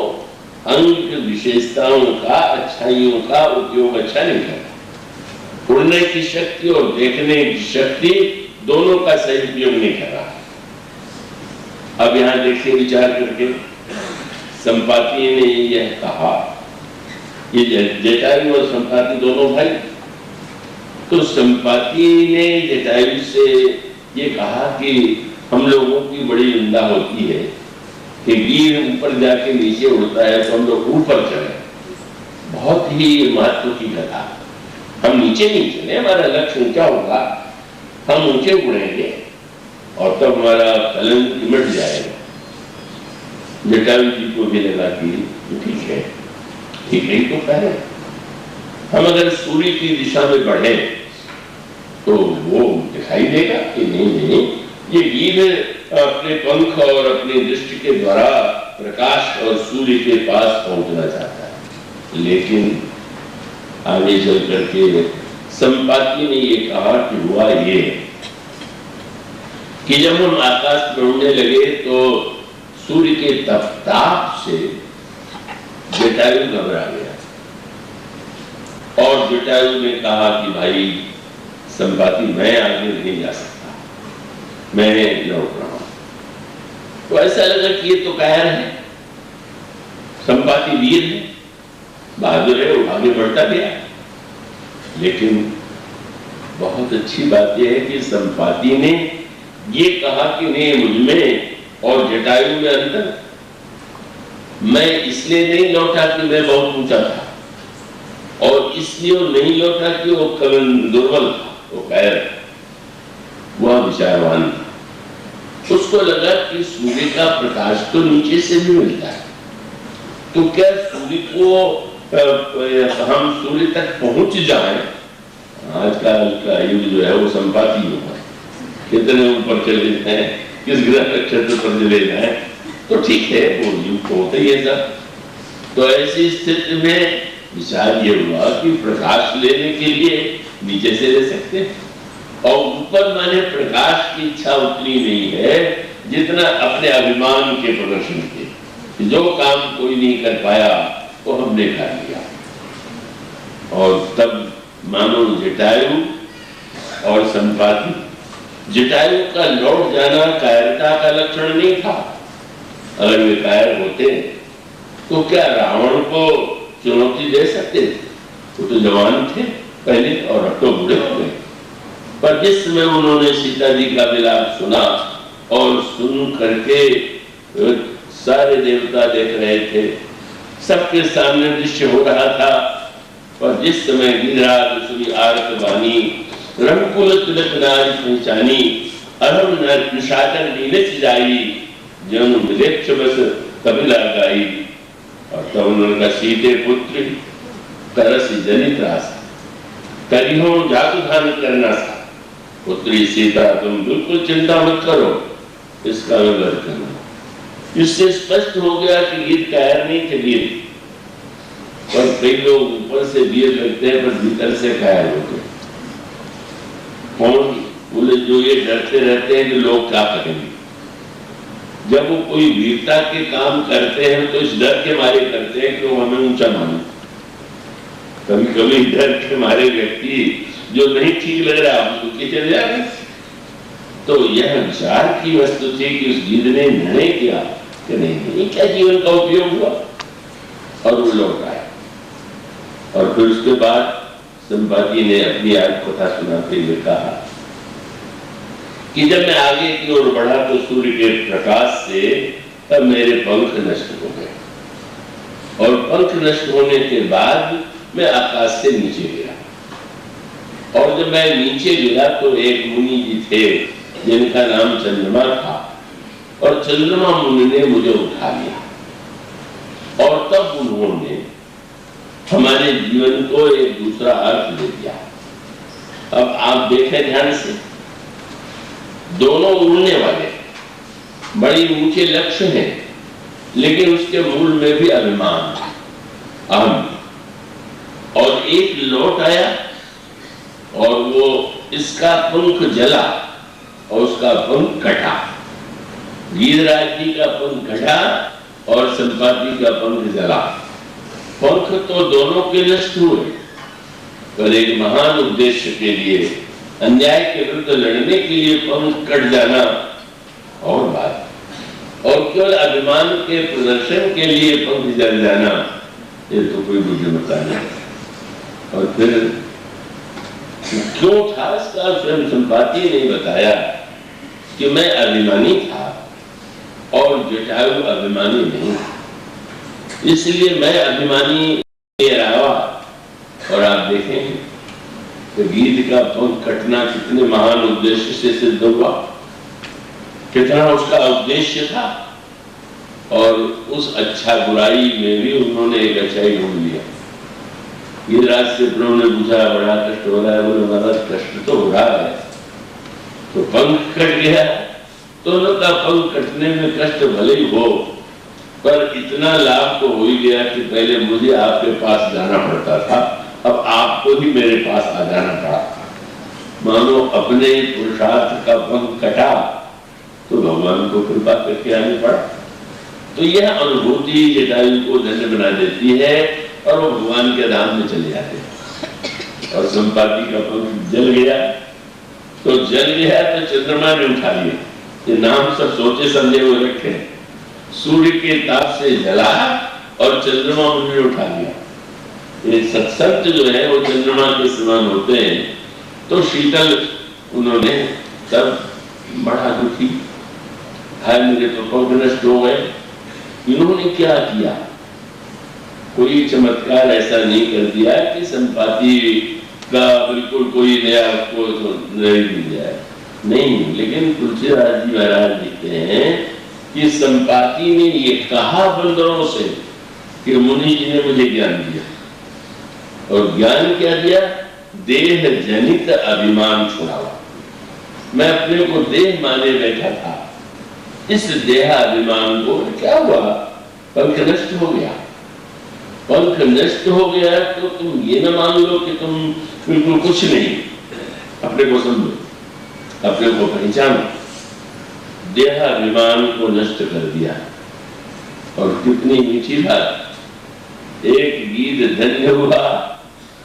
A: अंग विशेषताओं का, अच्छाइयों का उपयोग अच्छा नहीं करता, उड़ने की शक्ति और देखने की शक्ति दोनों का सही उपयोग नहीं कर रहा। अब यहां देखिए विचार करके, संपाति ने यह कहा, ये जटायु और संपाति दोनों भाई, तो संपाति ने जटायु से ये कहा कि हम लोगों की बड़ी निंदा होती है कि गिद्ध ऊपर जाके नीचे उड़ता है तो हम लोग ऊपर चले, बहुत ही महत्व की कथा। हम नीचे नहीं चले, हमारा लक्ष्य ऊंचा होगा, हम ऊंचे उड़ेंगे और तब हमारा कलंक मिट जाएगा। जटायु जी को भी लगा कि ठीक है, ठीक है तो पहले हम अगर सूर्य की दिशा में बढ़े तो वो दिखाई देगा कि नहीं, ये गिद्ध अपने पंख और अपनी दृष्टि के द्वारा प्रकाश और सूर्य के पास पहुंचना चाहता है। लेकिन आगे चल करके संपाति ने ये कहा कि हुआ ये कि जब हम आकाश में उड़ने लगे तो सूर्य के ताप से जटायु घबरा गया, और जटायु ने कहा कि भाई संपाति, मैं आगे नहीं जा सकता, मैं लौट रहा हूं। तो ऐसा लगा कि ये तो कायर है, संपाति वीर है, बहादुर है, वो आगे बढ़ता गया। लेकिन बहुत अच्छी बात यह है कि संपाति ने ये कहा कि नहीं, मुझमें और जटायु में अंतर, मैं इसलिए नहीं लौटा कि मैं बहुत ऊंचा था, और इसलिए वो नहीं लौटा कि वो कलन दुर्बल था, वो कायर, वह विचारवान था। उसको लगा कि सूर्य का प्रकाश तो नीचे से भी मिलता है, तो क्या सूर्य को हम सूर्य तक पहुंच जाएं। आजकल का युग जो है वो संपाती युग है, कितने ऊपर चले जाए, किस ग्रह नक्षत्र पर चले जाए, तो ठीक है, वो युग तो होता ही है सब। तो ऐसी स्थिति में विचार ये हुआ कि प्रकाश लेने के लिए नीचे से ले सकते हैं, और ऊपर माने प्रकाश की इच्छा उतनी नहीं है जितना अपने अभिमान के प्रदर्शन के, जो काम कोई नहीं कर पाया वो हमने कर लिया। और तब मानो जटायु और संपाति, जटायु का लौट जाना कायरता का लक्षण नहीं था। अगर वे कायर होते तो क्या रावण को चुनौती दे सकते थे? वो तो जवान थे पहले और अब तो बूढ़े हो गए। पर जिस समय उन्होंने सीता जी का विलाप सुना और सुन करके सारे देवता देख रहे थे, सबके सामने दृश्य हो रहा था, और जिस समय गिरिराज आरत बानी रंगकुल तिलक नारी पहचानी अरम निशाचर नीलच जाई जन विलेक्ष बस कपिला गाई। और तब उन्होंने सीते पुत्र तरस जनित रास करिहो जातु धान करना था। पुत्री सीता तुम बिल्कुल चिंता मत करो, इसका मैं वध करना। इससे स्पष्ट हो गया कि गीत कायर नहीं थे वीर, पर कई लोग ऊपर से वीर लगते हैं पर भीतर से कायर होते हैं। कौन बोले? जो ये डरते रहते हैं कि लोग क्या करेंगे। जब वो कोई वीरता के काम करते हैं तो इस डर के मारे करते हैं कि वो हमें ऊंचा माने। कभी कभी डर के मारे व्यक्ति जो नहीं ठीक लग रहा है उसको चले जाए। तो यह विचार की वस्तु थी कि उस गीत ने निर्णय किया कि नहीं, क्या जीवन का उपयोग हुआ, और वो लौट आया। और फिर उसके बाद संपाति ने अपनी आत्मकथा सुनाते हुए कहा कि जब मैं आगे की ओर बढ़ा तो सूर्य के प्रकाश से तब मेरे पंख नष्ट हो गए, और पंख नष्ट होने के बाद मैं आकाश से नीचे गिरा। और जब मैं नीचे गिरा तो एक मुनि जी थे जिनका नाम चंद्रमा था, और चंद्रमा मुनि ने मुझे उठा लिया, और तब उन्होंने हमारे जीवन को एक दूसरा अर्थ दे दिया। अब आप देखें ध्यान से, दोनों उड़ने वाले बड़ी ऊंचे लक्ष्य हैं, लेकिन उसके मूल में भी अभिमान, अहम। और एक लौट आया और वो इसका पंख जला और उसका पंख कटा। गिरिराज जी का पंख कटा और संपाति का पंख जला। पंख तो दोनों के नष्ट हुए, पर एक महान उद्देश्य के लिए, अन्याय के विरुद्ध लड़ने के लिए पंख कट जाना और बात, और केवल अभिमान के प्रदर्शन के लिए पंख जल जाना, ये तो कोई बुद्धिमत्ता नहीं। और फिर क्यों था इसका स्वयं संपाति ने बताया कि मैं अभिमानी था और जटायु अभिमानी नहीं, इसलिए मैं अभिमानी रहा। और आप देखें तो गीत का पंख कटना कितने महान उद्देश्य से सिद्ध हुआ, कितना उसका उद्देश्य था, और उस अच्छा बुराई में भी उन्होंने एक अच्छाई ढूंढ लिया। गिरिराज से प्रभु ने पूछा बड़ा कष्ट हो रहा है, बोले महाराज कष्ट तो हो रहा है, तो पंख कट गया। तो उनका पंख कटने में कष्ट भले ही हो, पर इतना लाभ तो हो ही गया कि पहले मुझे आपके पास जाना पड़ता था, अब आपको ही मेरे पास आ जाना पड़ा। मानो अपने पुरुषार्थ का पंख कटा तो भगवान को कृपा करके आने पड़ा। तो यह अनुभूति जटायु को धन्य बना देती है, और वो भगवान के धाम में चले जाते हैं। और संपाति का पंख जल गया, तो जल गया तो चंद्रमा ने उठा लिया। ये नाम सब सोचे समझे हुए रखे, सूर्य के ताप से जला और चंद्रमा उन्होंने उठा लिया। ये सत्संग जो है वो चंद्रमा के समान होते हैं। तो शीतल उन्होंने तब बड़ा दुखी, हाय मेरे तो पंख नष्ट हो गए। इन्होंने क्या किया, कोई चमत्कार ऐसा नहीं कर दिया कि संपाति का बिल्कुल कोई नया आपको नहीं मिल जाए, नहीं। लेकिन तुलसीदास जी महाराज लिखते हैं कि संपाति ने ये कहा बंदरों से कि मुनि जी ने मुझे ज्ञान दिया, और ज्ञान क्या दिया? देह जनित अभिमान छुड़ावा। मैं अपने को देह माने बैठा था, इस देह अभिमान को क्या हुआ? पंख नष्ट हो गया। पंख नष्ट हो गया तो तुम ये न मान लो कि तुम बिल्कुल कुछ नहीं। अपने को समझो, अपने को पहचानो। देह अभिमान को नष्ट कर दिया। और कितनी मीठी बात, एक गीत धन्य हुआ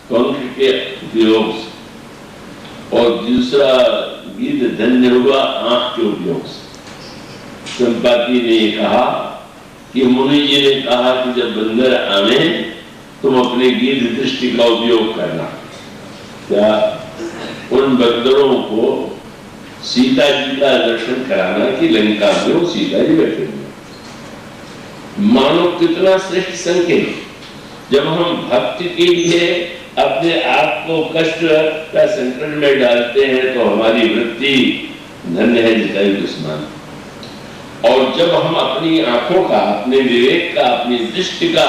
A: पंख के उपयोग से, और दूसरा गीत धन्य हुआ आंख के उपयोग से। संपाति ने कहा कि मुनि जी ने कहा कि जब बंदर आवे तुम अपने गीत दृष्टि का उपयोग करना। क्या उन बंदरों को सीता जी का दर्शन कराना कि लंका में वो सीता जी बैठे हुए। मानो कितना श्रेष्ठ संकेत। जब हम भक्ति के लिए अपने आप को कष्ट का संकट में डालते हैं तो हमारी वृत्ति धन्य है जिताई दुश्मन। और जब हम अपनी आंखों का, अपने विवेक का, अपनी दृष्टि का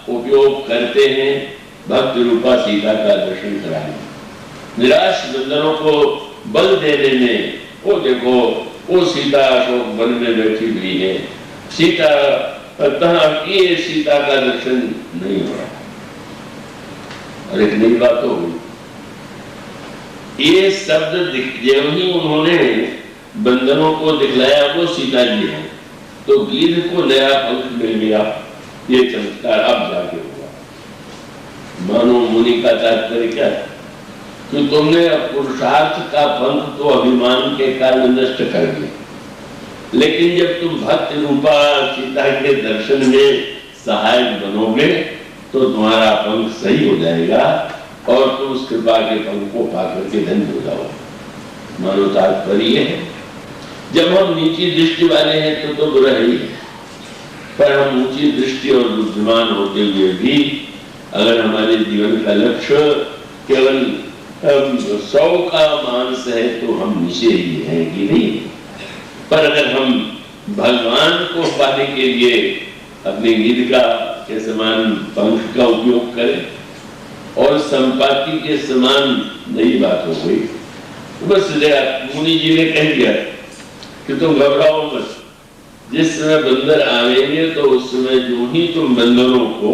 A: उपयोग करते हैं भक्त रूपा सीता का दर्शन कराने, निराश बंदरों को बल देने में, वो देखो वो सीता अशोक वन में बैठी हुई है, सीता ये सीता का दर्शन नहीं हो रहा। और एक नई बात हो गई, ये शब्द जो ही उन्होंने बंदरों को दिखलाया वो सीता जी है, तो गिद्ध को नया पंख मिल गया। ये चमत्कार अब जाके हुआ। मानो मुनि का तात्पर्य क्या है कि तुमने पुरुषार्थ का पंख तो अभिमान के कारण नष्ट कर दिया, लेकिन जब तुम भक्त रूपा सीता के दर्शन में सहायक बनोगे तो तुम्हारा पंख सही हो जाएगा और तुम उस कृपा के पंख को पाकर के धन्य हो जाओगे। मानो तात्पर्य है, जब हम नीची दृष्टि वाले हैं तो बुरा ही है, पर हम ऊंची दृष्टि और बुद्धिमान होते हुए भी अगर हमारे जीवन का लक्ष्य केवल 100 का मांस है तो हम नीचे ही हैं कि नहीं। पर अगर हम भगवान को पाने के लिए अपने गिद्ध का के समान पंख का उपयोग करें और संपाति के समान नई बात हो गई। बस मुनि जी ने कह दिया कि तुम घबराओ मत, जिस समय बंदर आवेंगे तो उस समय जो ही तुम बंदरों को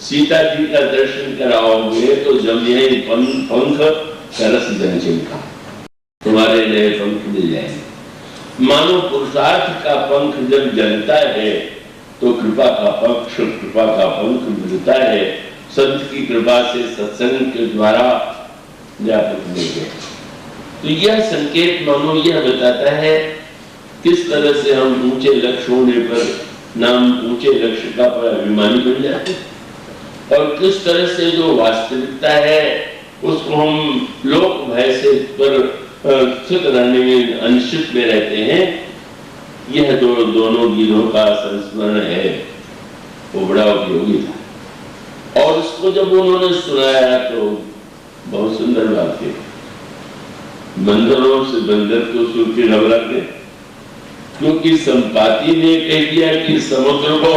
A: सीता जी का दर्शन कराओगे तो जब यही पंख का रस जन चिमका, तुम्हारे नए पंख मिल जाएंगे। मानो पुरुषार्थ का पंख जब जलता है तो कृपा का पंख मिलता है। संत की कृपा से, सत्संग के द्वारा व्यापक मिल गए। तो यह संकेत मानो यह बताता है किस तरह से हम ऊंचे लक्ष्य होने पर नाम ऊंचे लक्ष्य का अभिमानी बन जाते हैं, और किस तरह से जो वास्तविकता है उसको हम लोक भय से पर स्थित रहने में अनिश्चित में रहते हैं। यह दोनों गीतों का संस्मरण है, वो बड़ा उपयोगी था। और उसको जब उन्होंने सुनाया तो बहुत सुंदर बात है। बंदरों से बंदर तो सुन के घबरा गए, क्योंकि संपाति ने कह दिया कि समुद्र को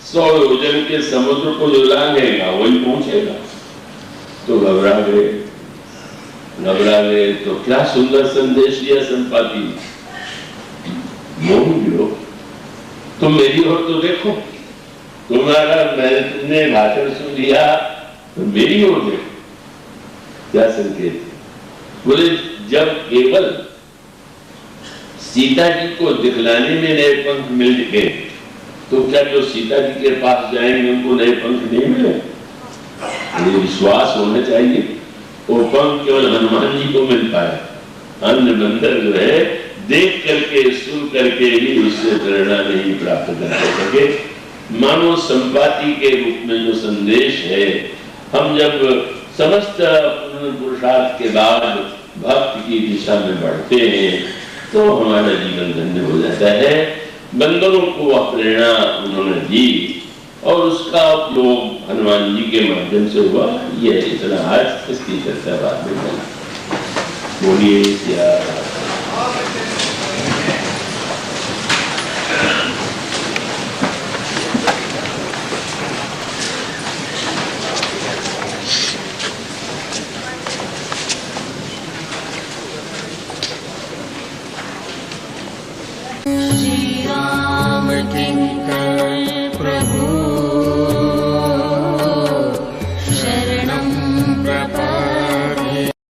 A: 100 योजन के समुद्र को जो लांघेगा वही पहुंचेगा। तो घबरा गए। तो क्या सुंदर संदेश दिया संपाति ने, मोह लो, तुम मेरी ओर तो देखो, तुमने भाषण सुन लिया तो मेरी ओर देखो। क्या संकेत? बोले जब केवल सीता जी को दिखलाने में नए पंख मिल गए तो क्या जो सीता जी के पास जाएंगे उनको नए पंख नहीं मिले? ये विश्वास होना चाहिए। वो पंख केवल हनुमान जी को मिल पाए, अन्य बंदर जो है देख करके सुन करके भी उससे प्रेरणा नहीं प्राप्त कर सके। मानो संपाति के रूप में जो संदेश है, हम जब समस्त पुरुषार्थ के बाद भक्ति की दिशा में बढ़ते हैं तो हमारा जीवन धन्य हो जाता है। बंदरों को वह प्रेरणा उन्होंने दी और उसका उपयोग हनुमान जी के माध्यम से हुआ। ये इतना आज इसकी चर्चा बाद में चला। बोलिए सिया
B: Ram King